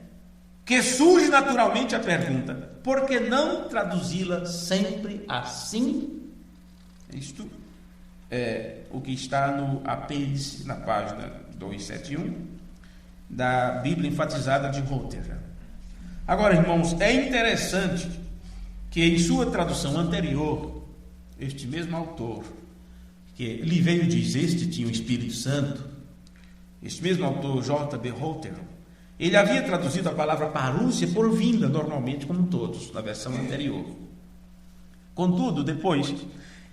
que surge naturalmente a pergunta: por que não traduzi-la sempre assim? Isto é o que está no apêndice, na página 271, da Bíblia enfatizada de Rotherham. Agora, irmãos, é interessante que em sua tradução anterior, este mesmo autor, que lhe veio dizer, este tinha o Espírito Santo, este mesmo autor, J.B. Rotherham, ele havia traduzido a palavra parúcia por vinda, normalmente, como todos, na versão anterior. Contudo, depois,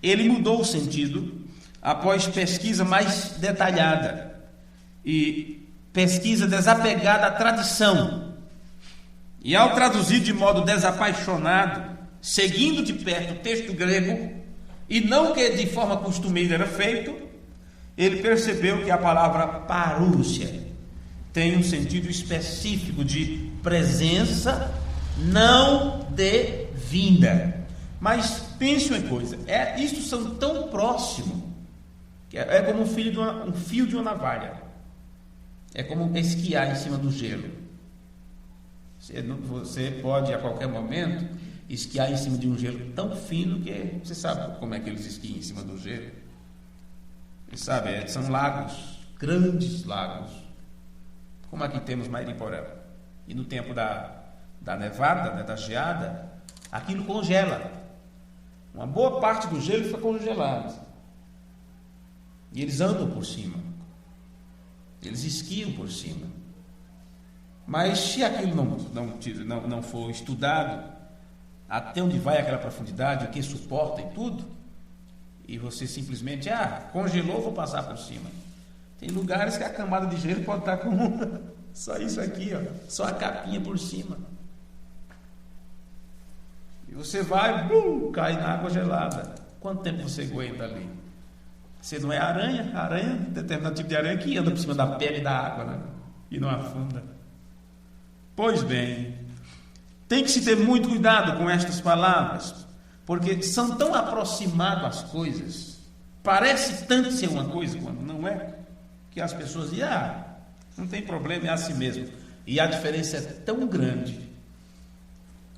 ele mudou o sentido após pesquisa mais detalhada. E pesquisa desapegada à tradição. E ao traduzir de modo desapaixonado, seguindo de perto o texto grego, e não o que de forma costumeira era feito, ele percebeu que a palavra parúcia tem um sentido específico de presença, não de vinda. Mas pense uma coisa, isto são tão próximos, que é como um fio de uma navalha. É como esquiar em cima do gelo. Você pode a qualquer momento esquiar em cima de um gelo tão fino que você sabe como é que eles esquiam em cima do gelo. Você sabe, são lagos, grandes lagos, como aqui temos Mairiporã. E no tempo da nevada, né, da geada, aquilo congela. Uma boa parte do gelo fica congelado. E eles andam por cima. Eles esquiam por cima. Mas se aquilo não for estudado, até onde vai aquela profundidade, o que suporta e tudo, e você simplesmente, congelou, vou passar por cima. Tem lugares que a camada de gelo pode estar com só isso aqui, só a capinha por cima. E você vai, cai na água gelada. Quanto tempo você aguenta ali? Você não é aranha? Aranha, determinado tipo de aranha que anda por cima da pele da água, né? E não afunda. Pois bem, tem que se ter muito cuidado com estas palavras, porque são tão aproximadas as coisas, parece tanto ser uma coisa quando não é, que as pessoas dizem, não tem problema, é assim mesmo. E a diferença é tão grande,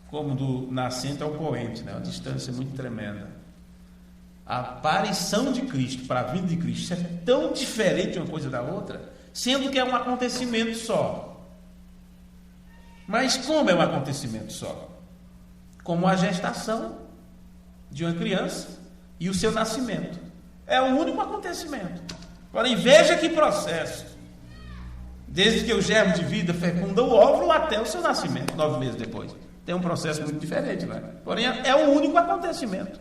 como do nascente ao poente, né? Uma distância muito tremenda. A aparição de Cristo para a vinda de Cristo é tão diferente uma coisa da outra, sendo que é um acontecimento só. Mas como é um acontecimento só? Como a gestação de uma criança e o seu nascimento. É o único acontecimento. Porém, veja que processo. Desde que o germe de vida fecunda o óvulo até o seu nascimento, 9 meses depois. Tem um processo muito diferente, né? Porém, é o único acontecimento.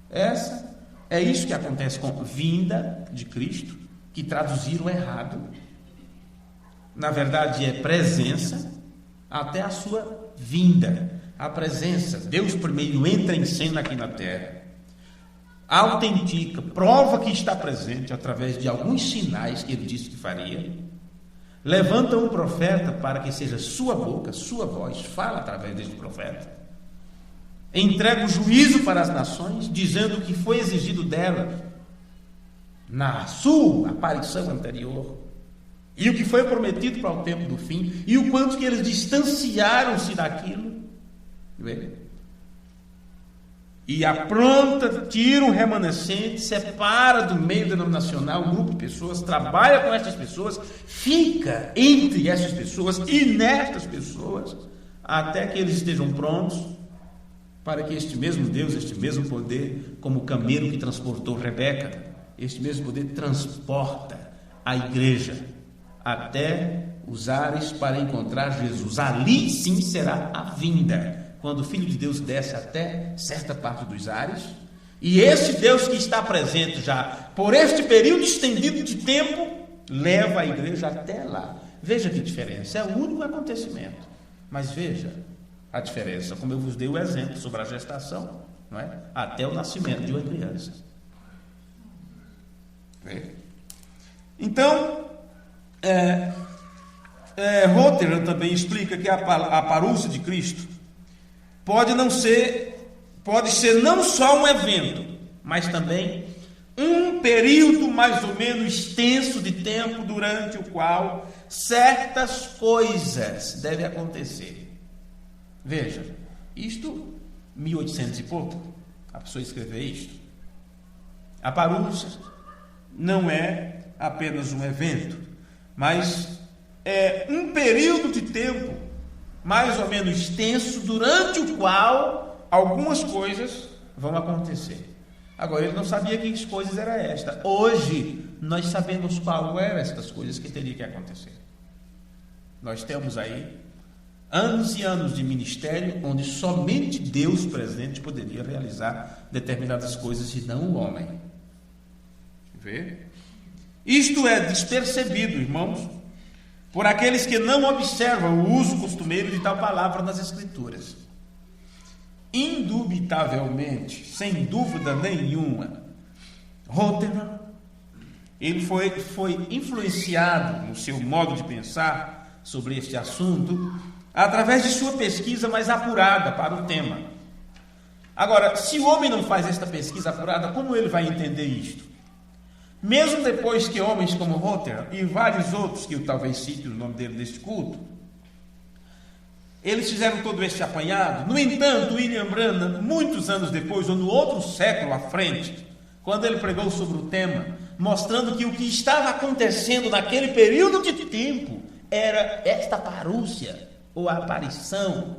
É isso que acontece com a vinda de Cristo, que traduziram errado. Na verdade, é presença até a sua vinda. A presença, Deus primeiro entra em cena aqui na terra, autentica, prova que está presente através de alguns sinais que ele disse que faria, levanta um profeta para que seja sua boca, sua voz, fala através deste profeta, entrega o juízo para as nações, dizendo o que foi exigido dela na sua aparição anterior, e o que foi prometido para o tempo do fim, e o quanto que eles distanciaram-se daquilo. E apronta, tira um remanescente, separa do meio denominacional um grupo de pessoas, trabalha com essas pessoas, fica entre essas pessoas e nestas pessoas, até que eles estejam prontos para que este mesmo Deus, este mesmo poder, como o camelo que transportou Rebeca, este mesmo poder transporta a igreja até os ares para encontrar Jesus. Ali sim será a vinda, quando o Filho de Deus desce até certa parte dos ares, e este Deus que está presente já por este período estendido de tempo, leva a igreja até lá. Veja que diferença, é o único acontecimento, mas veja a diferença, como eu vos dei o exemplo sobre a gestação, não é? Até o nascimento de uma criança. Então, Rother também explica que a parúcia de Cristo pode ser não só um evento, mas também um período mais ou menos extenso de tempo durante o qual certas coisas devem acontecer. Veja, isto 1800 e pouco, a pessoa escreveu isto. A parúcia não é apenas um evento, mas é um período de tempo mais ou menos extenso, durante o qual algumas coisas vão acontecer. Agora, ele não sabia que coisas eram estas. Hoje, nós sabemos qual eram estas coisas que teriam que acontecer. Nós temos aí anos e anos de ministério, onde somente Deus presente poderia realizar determinadas coisas, e não o homem. Vê? Isto é despercebido, irmãos, por aqueles que não observam o uso costumeiro de tal palavra nas Escrituras. Indubitavelmente, sem dúvida nenhuma, Rotherham, ele foi influenciado no seu modo de pensar sobre este assunto através de sua pesquisa mais apurada para o tema. Agora, se o homem não faz esta pesquisa apurada, como ele vai entender isto? Mesmo depois que homens como Rotherham e vários outros, que eu talvez cite o nome dele neste culto, eles fizeram todo este apanhado. No entanto, William Branham, muitos anos depois, ou no outro século à frente, quando ele pregou sobre o tema, mostrando que o que estava acontecendo naquele período de tempo era esta parúcia, ou aparição.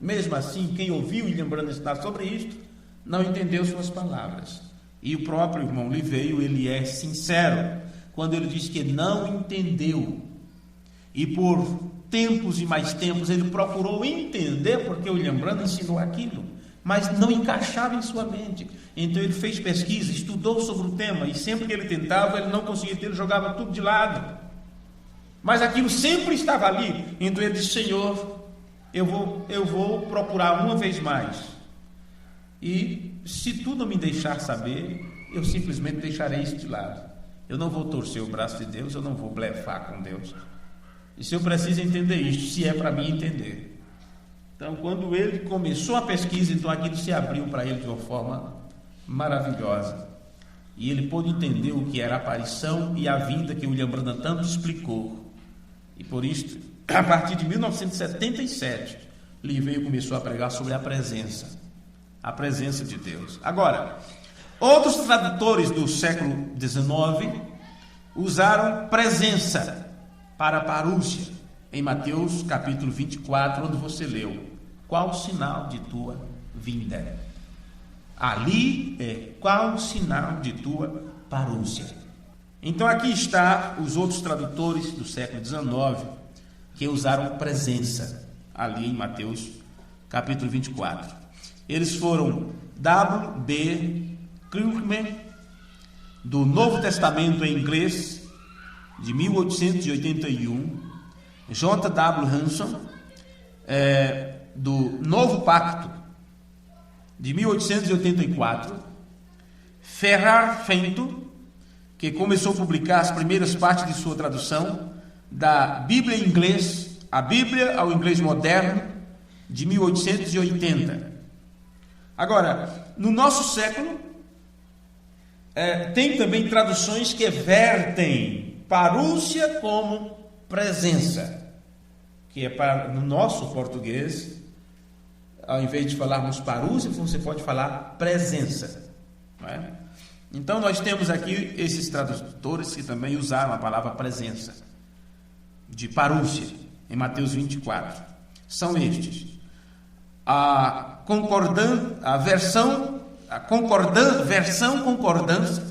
Mesmo assim, quem ouviu William Branham ensinar sobre isto, não entendeu suas palavras. E o próprio irmão Liveio, ele é sincero, quando ele diz que não entendeu. E por tempos e mais tempos, ele procurou entender porque William Branham ensinou aquilo, mas não encaixava em sua mente. Então ele fez pesquisa, estudou sobre o tema, e sempre que ele tentava, ele não conseguia, ele jogava tudo de lado. Mas aquilo sempre estava ali. Então ele disse: Senhor, eu vou procurar uma vez mais. E se tu não me deixar saber, eu simplesmente deixarei isso de lado. Eu não vou torcer o braço de Deus, eu não vou blefar com Deus. E se eu preciso entender isto, se é para mim entender. Então, quando ele começou a pesquisa, então aquilo se abriu para ele de uma forma maravilhosa. E ele pôde entender o que era a aparição e a vinda que William Branham tanto explicou. E por isso, a partir de 1977, Liveio começou a pregar sobre a presença de Deus. Agora, outros tradutores do século XIX usaram presença para parúcia, em Mateus capítulo 24, onde você leu: qual o sinal de tua vinda? Ali é qual o sinal de tua parúcia. Então aqui está os outros tradutores do século XIX que usaram presença ali em Mateus capítulo 24. Eles foram W.B. Kirkman, do Novo Testamento em inglês, de 1881, J.W. Hanson, do Novo Pacto, de 1884, Ferrar Fento, que começou a publicar as primeiras partes de sua tradução da Bíblia em inglês, a Bíblia ao inglês moderno, de 1880. Agora, no nosso século, tem também traduções que vertem parúcia como presença, que é para, no nosso português, ao invés de falarmos parúcia, você pode falar presença, não é? Então nós temos aqui esses tradutores que também usaram a palavra presença, de parúcia, em Mateus 24. São estes: a versão concordância,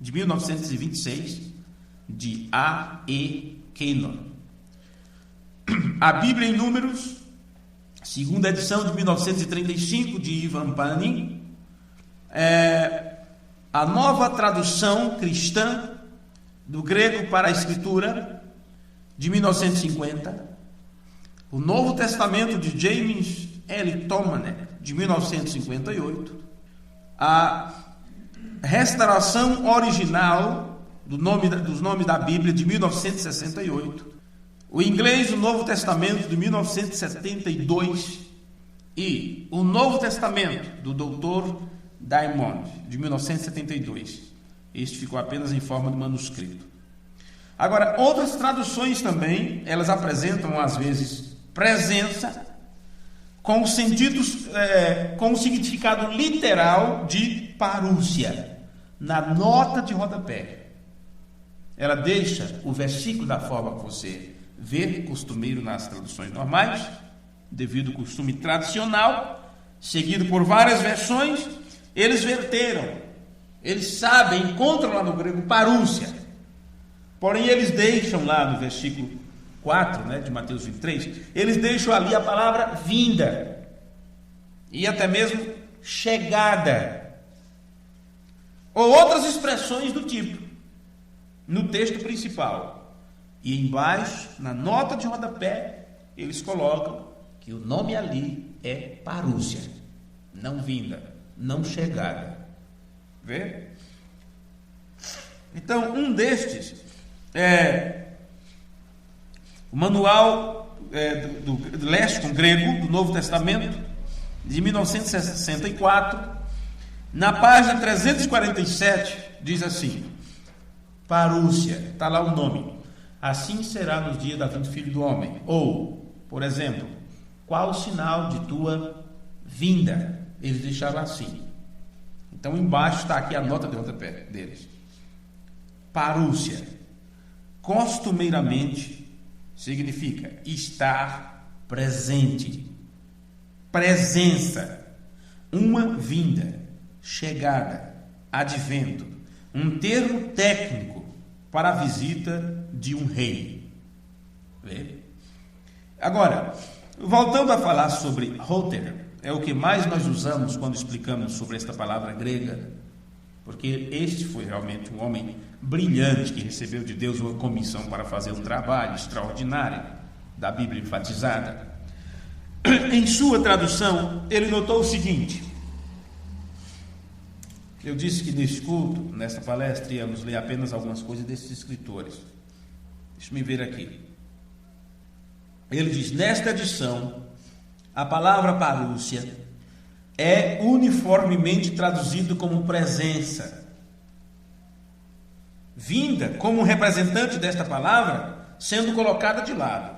de 1926, de A.E. Kenyon. A Bíblia em Números, segunda edição, de 1935, de Ivan Panin. A nova tradução cristã do grego para a Escritura, de 1950. O Novo Testamento, de James L. Tomanek, de 1958. A restauração original dos nomes da Bíblia, de 1968. O inglês do Novo Testamento, de 1972. E o Novo Testamento do Dr. Diamond, de 1972. Este ficou apenas em forma de manuscrito. Agora, outras traduções também, elas apresentam às vezes presença com o significado literal de parúcia, na nota de rodapé. Ela deixa o versículo da forma que você vê, costumeiro nas traduções normais, devido ao costume tradicional, seguido por várias versões. Eles verteram, eles sabem, encontram lá no grego parúcia, porém eles deixam lá no versículo 4, de Mateus 23, eles deixam ali a palavra vinda, e até mesmo chegada, ou outras expressões do tipo, no texto principal. E embaixo, na nota de rodapé, eles colocam que o nome ali é parúcia, não vinda, não chegada. Vê? Então, um destes é o manual do léxico grego do Novo Testamento, de 1964, na página 347, diz assim: parúcia, está lá o nome. Assim será nos dias da vinda do Filho do Homem. Ou, por exemplo, qual o sinal de tua vinda? Eles deixaram assim. Então, embaixo está aqui a nota de rodapé deles. Parúcia, costumeiramente, significa estar presente, presença, uma vinda, chegada, advento, um termo técnico para a visita de um rei. Vê? Agora, voltando a falar sobre Rother, é o que mais nós usamos quando explicamos sobre esta palavra grega, porque este foi realmente um homem brilhante que recebeu de Deus uma comissão para fazer um trabalho extraordinário da Bíblia enfatizada. Em sua tradução, ele notou o seguinte: eu disse que neste culto, nesta palestra, íamos ler apenas algumas coisas desses escritores. Deixa eu ver aqui. Ele diz: nesta edição, a palavra parúcia é uniformemente traduzido como presença. Vinda como representante desta palavra, sendo colocada de lado.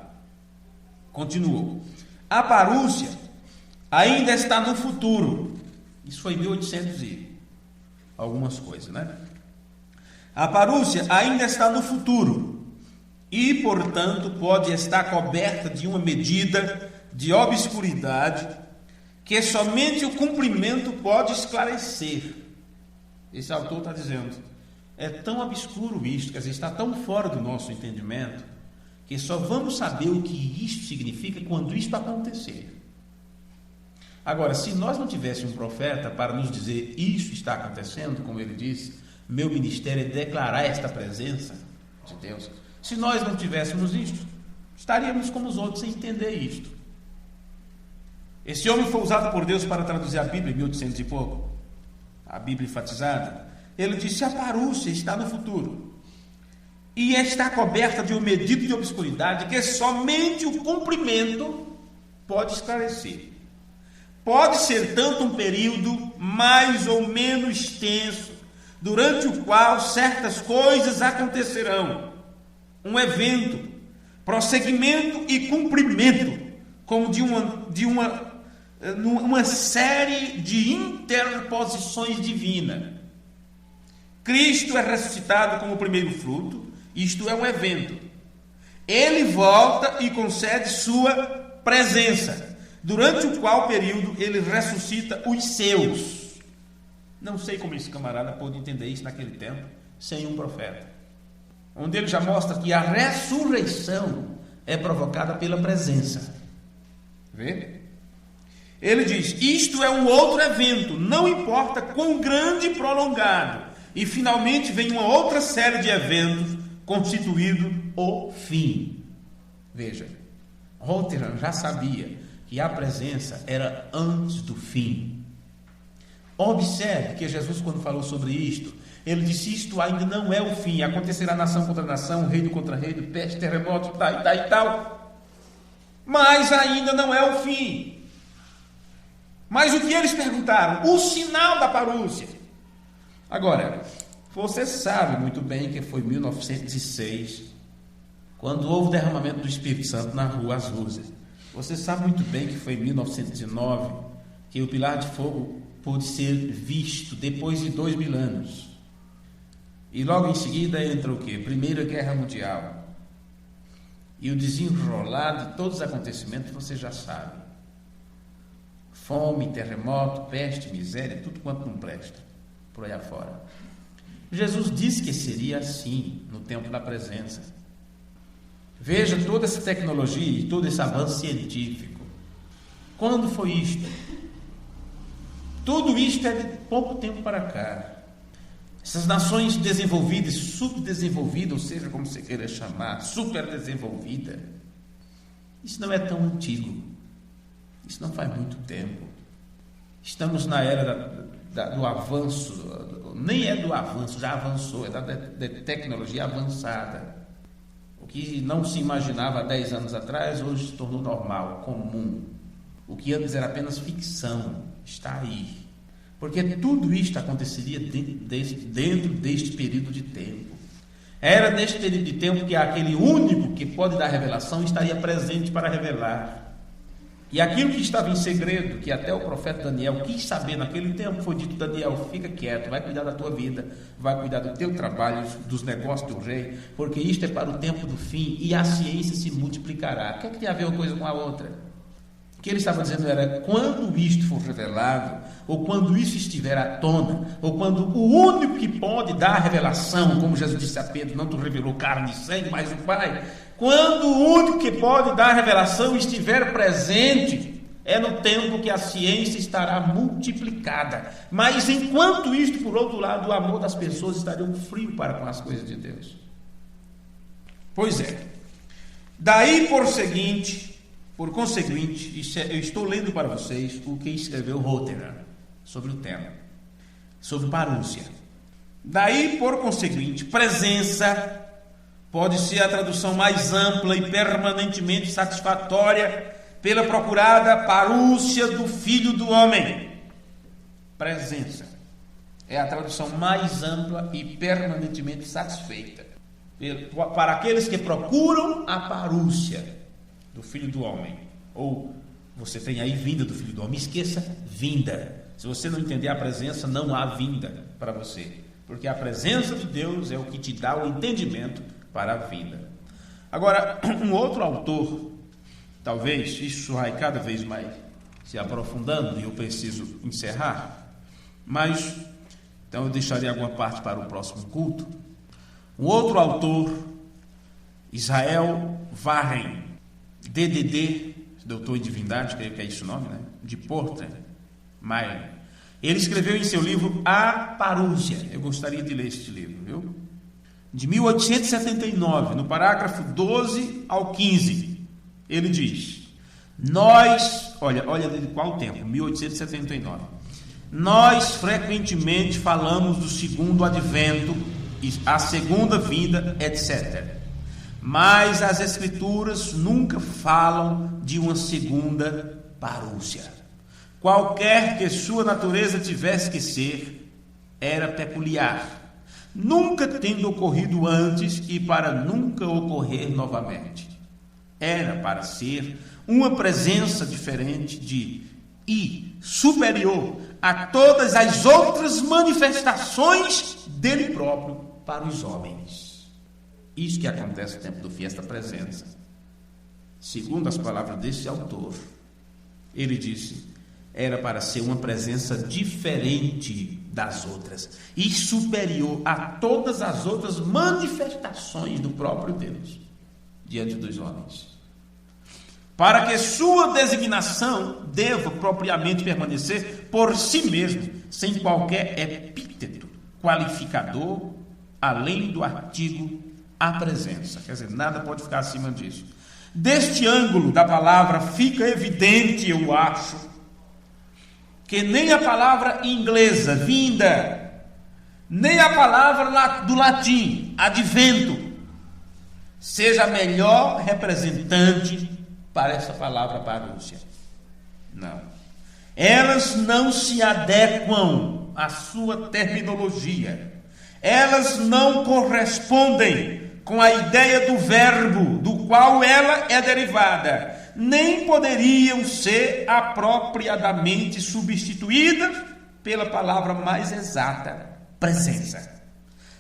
Continuou: a parúcia ainda está no futuro. Isso foi 1800 e algumas coisas, né? A parúcia ainda está no futuro e, portanto, pode estar coberta de uma medida de obscuridade que somente o cumprimento pode esclarecer. Esse autor está dizendo: é tão obscuro isto, quer dizer, está tão fora do nosso entendimento, que só vamos saber o que isto significa quando isto acontecer. Agora, se nós não tivéssemos um profeta para nos dizer isso está acontecendo, como ele disse, meu ministério é declarar esta presença de Deus. Se nós não tivéssemos isto, estaríamos como os outros sem entender isto. Esse homem foi usado por Deus para traduzir a Bíblia em 1800 e pouco, a Bíblia enfatizada. Ele disse: a parúcia está no futuro e está coberta de um medida de obscuridade que somente o cumprimento pode esclarecer. Pode ser tanto um período mais ou menos extenso, durante o qual certas coisas acontecerão, um evento, prosseguimento e cumprimento, como de uma série de interposições divinas. Cristo é ressuscitado como o primeiro fruto, isto é um evento. Ele volta e concede sua presença, durante o qual período ele ressuscita os seus. Não sei como esse camarada pôde entender isso naquele tempo, sem um profeta. Onde ele já mostra que a ressurreição é provocada pela presença. Vê? Ele diz: isto é um outro evento, não importa quão grande e prolongado. E finalmente vem uma outra série de eventos, constituído o fim. Veja, Rother já sabia que a presença era antes do fim. Observe que Jesus, quando falou sobre isto, ele disse: isto ainda não é o fim, acontecerá nação contra nação, reino contra reino, peste, terremoto, tal e tal, mas ainda não é o fim. Mas o que eles perguntaram? O sinal da parúcia. Agora, você sabe muito bem que foi 1906, quando houve o derramamento do Espírito Santo na rua Azusa. Você sabe muito bem que foi em 1909 que o pilar de fogo pôde ser visto depois de 2000 anos. E logo em seguida entra o quê? Primeira Guerra Mundial. E o desenrolar de todos os acontecimentos você já sabe. Fome, terremoto, peste, miséria, tudo quanto não presta por aí afora. Jesus disse que seria assim no tempo da presença. Veja toda essa tecnologia e todo esse avanço científico. Quando foi isto? Tudo isto é de pouco tempo para cá. Essas nações desenvolvidas, subdesenvolvidas, ou seja, como você queira chamar, superdesenvolvida, isso não é tão antigo. Isso não faz muito tempo. Estamos na era do avanço, nem é do avanço, já avançou, é da tecnologia avançada. O que não se imaginava há 10 anos atrás, hoje se tornou normal, comum. O que antes era apenas ficção, está aí. Porque tudo isto aconteceria dentro deste período de tempo. Era neste período de tempo que aquele único que pode dar revelação estaria presente para revelar. E aquilo que estava em segredo, que até o profeta Daniel quis saber naquele tempo, foi dito: Daniel, fica quieto, vai cuidar da tua vida, vai cuidar do teu trabalho, dos negócios do rei, porque isto é para o tempo do fim e a ciência se multiplicará. O que é que tem a ver uma coisa com a outra? O que ele estava dizendo era: quando isto for revelado, ou quando isso estiver à tona, ou quando o único que pode dar a revelação, como Jesus disse a Pedro, não te revelou carne e sangue, mas o Pai, quando o único que pode dar a revelação estiver presente, é no tempo que a ciência estará multiplicada. Mas enquanto isto, por outro lado, o amor das pessoas estaria frio para com as coisas de Deus. Pois é. Daí por conseguinte, eu estou lendo para vocês o que escreveu Roterer sobre o tema, sobre parúcia. Daí, por conseguinte, presença pode ser a tradução mais ampla e permanentemente satisfatória pela procurada parúcia do Filho do Homem. Presença é a tradução mais ampla e permanentemente satisfeita para aqueles que procuram a parúcia do Filho do Homem. Ou você tem aí vinda do Filho do Homem. Esqueça vinda. Se você não entender a presença, não há vinda para você, porque a presença de Deus é o que te dá o entendimento para a vida. Agora, um outro autor, talvez isso vai cada vez mais se aprofundando, e eu preciso encerrar, mas então eu deixarei alguma parte para o próximo culto. Um outro autor, Israel Warren, DDD, doutor em divindade, creio que é esse o nome, né? De Porter Mayer. Ele escreveu em seu livro A Parúcia. Eu gostaria de ler este livro, viu? De 1879, no parágrafo 12 ao 15, ele diz: olha de qual tempo? 1879. Nós frequentemente falamos do segundo advento, a segunda vinda, etc. Mas as Escrituras nunca falam de uma segunda parúcia. Qualquer que sua natureza tivesse que ser, era peculiar, nunca tendo ocorrido antes e para nunca ocorrer novamente. Era para ser uma presença diferente e superior a todas as outras manifestações dele próprio para os homens. Isso que acontece no tempo do fim, esta presença. Segundo as palavras desse autor, ele disse: era para ser uma presença diferente das outras e superior a todas as outras manifestações do próprio Deus diante dos homens, para que sua designação deva propriamente permanecer por si mesmo, sem qualquer epíteto qualificador, além do artigo a presença. Quer dizer, nada pode ficar acima disso. Deste ângulo da palavra fica evidente, eu acho, que nem a palavra inglesa, vinda, nem a palavra do latim, advento, seja a melhor representante para essa palavra parúcia. Não. Elas não se adequam à sua terminologia. Elas não correspondem com a ideia do verbo do qual ela é derivada, nem poderiam ser apropriadamente substituídas pela palavra mais exata, presença.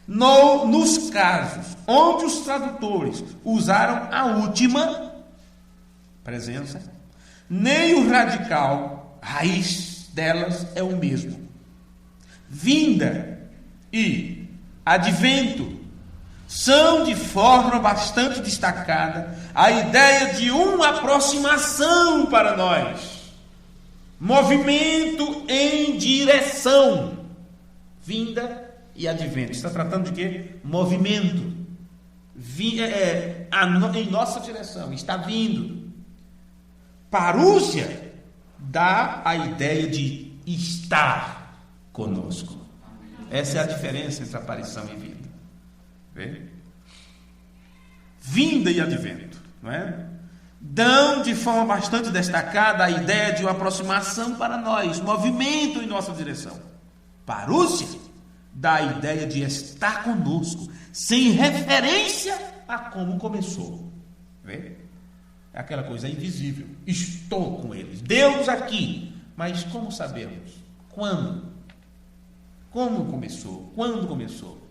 Nos casos onde os tradutores usaram a última, presença, nem o radical, raiz delas é o mesmo. Vinda e advento são de forma bastante destacada a ideia de uma aproximação para nós, movimento em direção, vinda e advento. Está tratando de quê? Movimento. Em nossa direção, está vindo. Parúcia dá a ideia de estar conosco. Essa é a diferença entre aparição e vinda. Vê? Vinda e advento, não é? Dão de forma bastante destacada a ideia de uma aproximação para nós, movimento em nossa direção. Parúcia dá a ideia de estar conosco, sem referência a como começou. Vê? É aquela coisa invisível. Estou com eles. Deus aqui. Mas como sabemos? Quando? Como começou? Quando começou?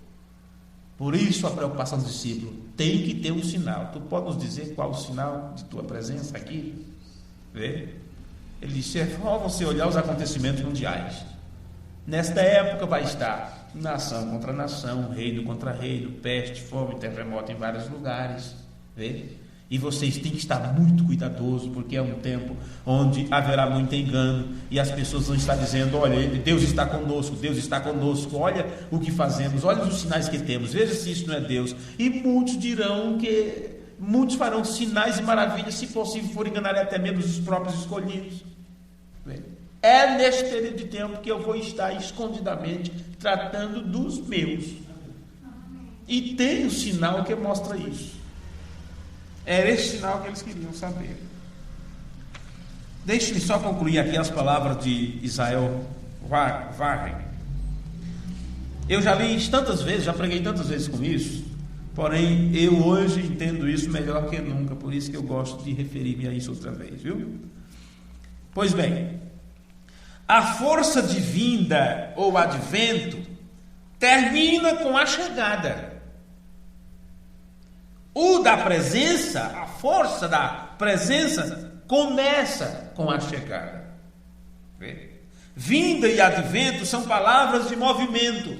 Por isso a preocupação do discípulo tem que ter um sinal. Tu pode nos dizer qual o sinal de tua presença aqui? Vê? Ele disse: é só você olhar os acontecimentos mundiais. Nesta época vai estar nação contra nação, reino contra reino, peste, fome, terremoto em vários lugares. Vê? E vocês têm que estar muito cuidadosos, porque é um tempo onde haverá muito engano, e as pessoas vão estar dizendo: olha, Deus está conosco, Deus está conosco, olha o que fazemos, olha os sinais que temos, veja se isso não é Deus. E muitos dirão que, muitos farão sinais e maravilhas, se possível for enganar até mesmo os próprios escolhidos. É neste período de tempo que eu vou estar escondidamente tratando dos meus. E tem um sinal que mostra isso. Era esse sinal que eles queriam saber. Deixe-me só concluir aqui as palavras de Israel Warren. Eu já li tantas vezes, já preguei tantas vezes com isso, porém eu hoje entendo isso melhor que nunca, por isso que eu gosto de referir-me a isso outra vez, viu? Pois bem, a força de vinda ou advento termina com a chegada. O da presença, a força da presença, começa com a chegada. Vinda e advento são palavras de movimento,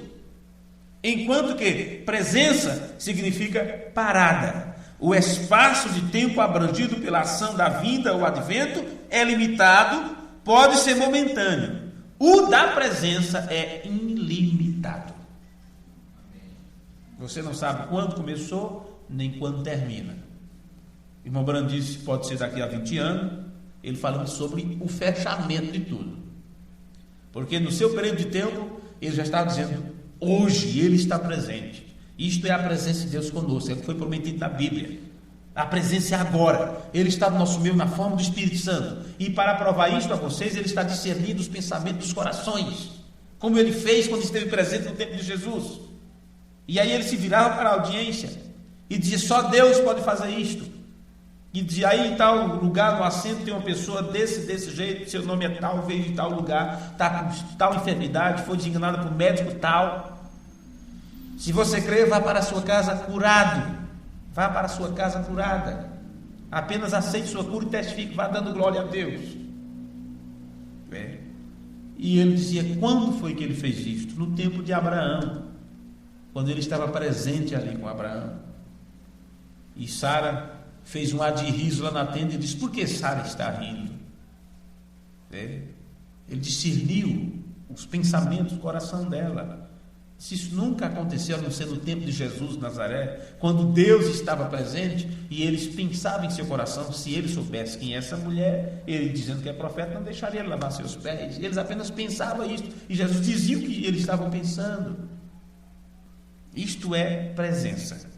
enquanto que presença significa parada. O espaço de tempo abrangido pela ação da vinda ou advento é limitado, pode ser momentâneo. O da presença é ilimitado. Você não sabe quando começou, nem quando termina. O irmão Branham disse que pode ser daqui a 20 anos, ele falando sobre o fechamento de tudo. Porque no seu período de tempo, ele já estava dizendo: hoje ele está presente. Isto é a presença de Deus conosco, é o que foi prometido na Bíblia. A presença é agora. Ele está no nosso meio na forma do Espírito Santo. E para provar isto a vocês, ele está discernindo os pensamentos dos corações, como ele fez quando esteve presente no tempo de Jesus. E aí ele se virava para a audiência e dizia: só Deus pode fazer isto. E de aí em tal lugar, no assento, tem uma pessoa desse jeito, seu nome é tal, veio de tal lugar, está com tal enfermidade, foi desenganada por médico tal. Se você crer, vá para a sua casa curado. Vá para a sua casa curada. Apenas aceite sua cura e testifique, vá dando glória a Deus. E ele dizia: quando foi que ele fez isto? No tempo de Abraão, quando ele estava presente ali com Abraão. E Sara fez um ar de riso lá na tenda e disse: por que Sara está rindo? Ele discerniu os pensamentos do coração dela. Se isso nunca aconteceu, a não ser no tempo de Jesus de Nazaré, quando Deus estava presente e eles pensavam em seu coração, se ele soubesse quem é essa mulher, ele dizendo que é profeta, não deixaria ele lavar seus pés. Eles apenas pensavam isso, e Jesus dizia o que eles estavam pensando. Isto é presença.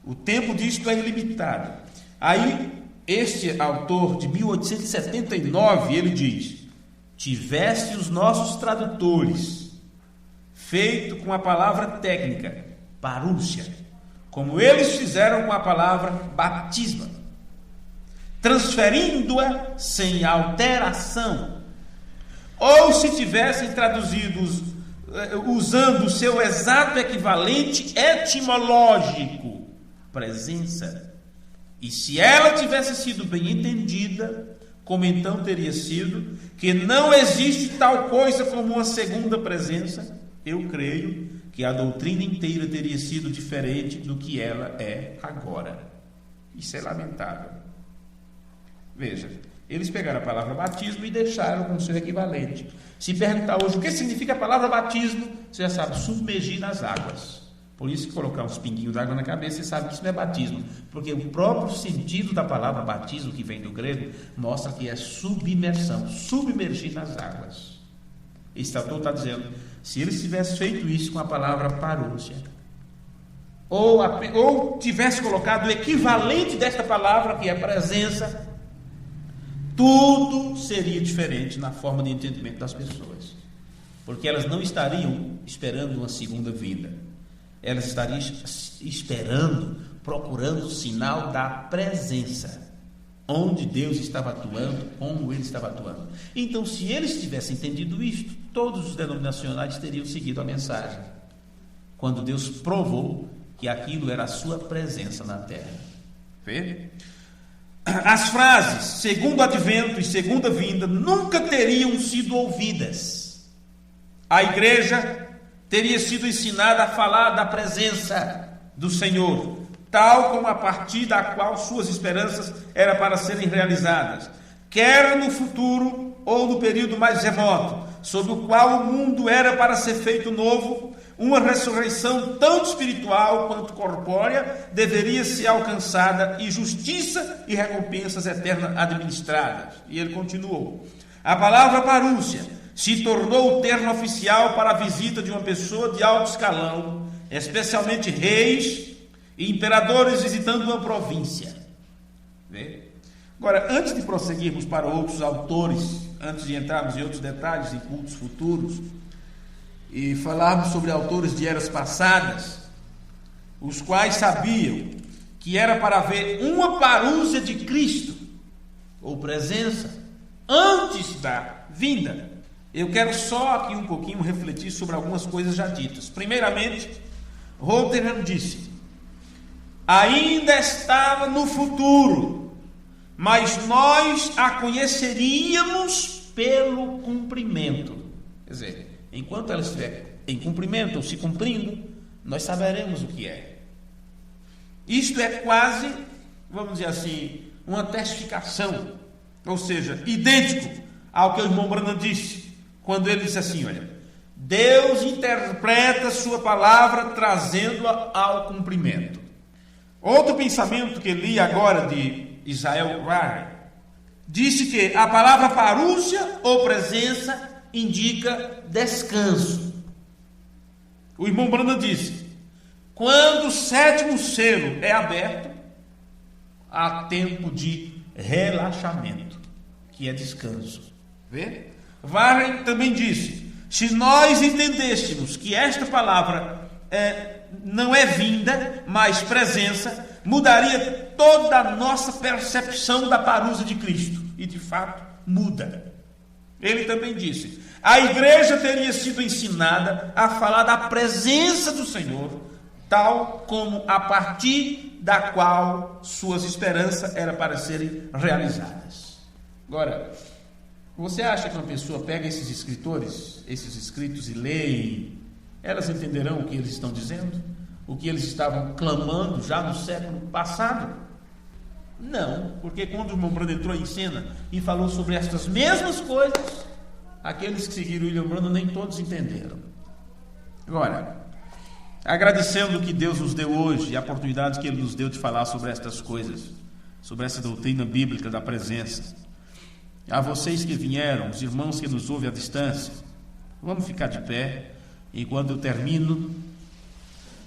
O tempo disto é ilimitado. Aí, este autor de 1879, ele diz: tivesse os nossos tradutores feito com a palavra técnica, parúcia, como eles fizeram com a palavra batisma, transferindo-a sem alteração, ou se tivessem traduzidos usando o seu exato equivalente etimológico, presença, e se ela tivesse sido bem entendida, como então teria sido, que não existe tal coisa como uma segunda presença, eu creio que a doutrina inteira teria sido diferente do que ela é agora. Isso é lamentável. Veja, Eles pegaram a palavra batismo e deixaram como seu equivalente. Se perguntar hoje o que significa a palavra batismo, você já sabe, submergir nas águas. Por isso que colocar uns pinguinhos d'água na cabeça, você sabe que isso não é batismo. Porque o próprio sentido da palavra batismo, que vem do grego, mostra que é submersão, submergir nas águas. Esse autor está dizendo, se eles tivessem feito isso com a palavra parúcia, ou tivesse colocado o equivalente desta palavra, que é presença, tudo seria diferente na forma de entendimento das pessoas. Porque elas não estariam esperando uma segunda vinda. Elas estariam esperando, procurando o sinal da presença. Onde Deus estava atuando, como Ele estava atuando. Então, se eles tivessem entendido isto, todos os denominacionais teriam seguido a mensagem. Quando Deus provou que aquilo era a sua presença na terra. Vê? As frases segundo advento e segunda vinda nunca teriam sido ouvidas. A igreja teria sido ensinada a falar da presença do Senhor, tal como a partir da qual suas esperanças eram para serem realizadas, quer no futuro ou no período mais remoto, sob o qual o mundo era para ser feito novo. Uma ressurreição tanto espiritual quanto corpórea deveria ser alcançada, e justiça e recompensas eternas administradas. E ele continuou: a palavra parúcia se tornou o termo oficial para a visita de uma pessoa de alto escalão, especialmente reis e imperadores visitando uma província. Vê? Agora, antes de prosseguirmos para outros autores, antes de entrarmos em outros detalhes em cultos futuros, e falarmos sobre autores de eras passadas, os quais sabiam que era para haver uma parúcia de Cristo, ou presença, antes da vinda. Eu quero só aqui um pouquinho refletir sobre algumas coisas já ditas. Primeiramente, Rotherham disse: ainda estava no futuro, mas nós a conheceríamos pelo cumprimento. Quer dizer, enquanto ela estiver em cumprimento ou se cumprindo, nós saberemos o que é. Isto é quase, vamos dizer assim, uma testificação, ou seja, idêntico ao que o irmão Branham disse, quando ele disse assim: olha, Deus interpreta sua palavra trazendo-a ao cumprimento. Outro pensamento que li agora de Israel Warren disse que a palavra parúcia ou presença indica descanso. O irmão Branham disse: quando o sétimo selo é aberto, há tempo de relaxamento, que é descanso. Vê? Warren também disse: se nós entendêssemos que esta palavra não é vinda, mas presença, mudaria toda a nossa percepção da parúcia de Cristo. E de fato muda. Ele também disse: a igreja teria sido ensinada a falar da presença do Senhor, tal como a partir da qual suas esperanças eram para serem realizadas. Agora, você acha que uma pessoa pega esses escritores, esses escritos e lê, e elas entenderão o que eles estão dizendo? O que eles estavam clamando já no século passado? Não, porque quando o irmão Branham entrou em cena e falou sobre estas mesmas coisas, aqueles que seguiram William Branham nem todos entenderam. Agora, agradecendo o que Deus nos deu hoje e a oportunidade que Ele nos deu de falar sobre estas coisas, sobre essa doutrina bíblica da presença, a vocês que vieram, os irmãos que nos ouvem à distância, vamos ficar de pé enquanto eu termino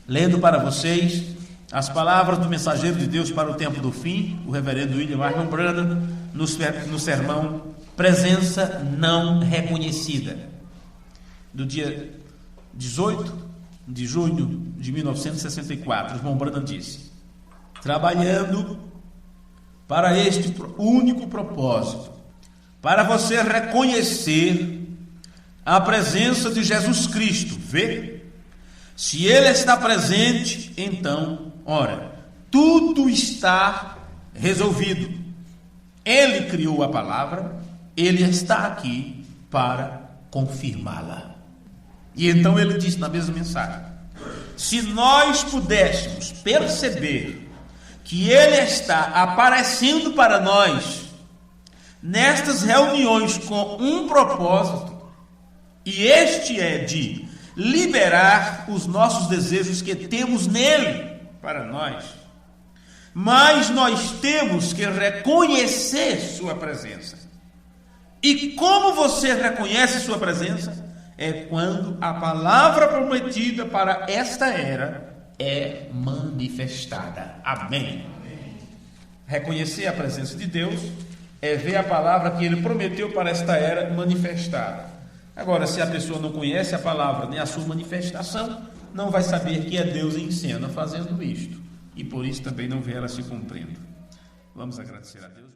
lendo para vocês as palavras do mensageiro de Deus para o tempo do fim, o reverendo William Markham Branham, no sermão Presença Não Reconhecida, do dia 18 de junho de 1964. O irmão Branham disse: trabalhando para este único propósito, para você reconhecer a presença de Jesus Cristo. Vê? Se Ele está presente, então, ora, tudo está resolvido. Ele criou a palavra, Ele está aqui para confirmá-la. E então ele disse na mesma mensagem: se nós pudéssemos perceber que Ele está aparecendo para nós, nestas reuniões com um propósito, e este é de liberar os nossos desejos que temos nele para nós. Mas nós temos que reconhecer sua presença. E como você reconhece sua presença? É quando a palavra prometida para esta era é manifestada. Amém. Reconhecer a presença de Deus é ver a palavra que Ele prometeu para esta era manifestada. Agora, se a pessoa não conhece a palavra nem a sua manifestação, não vai saber que é Deus em cena fazendo isto. E por isso também não vê ela se cumprindo. Vamos agradecer a Deus.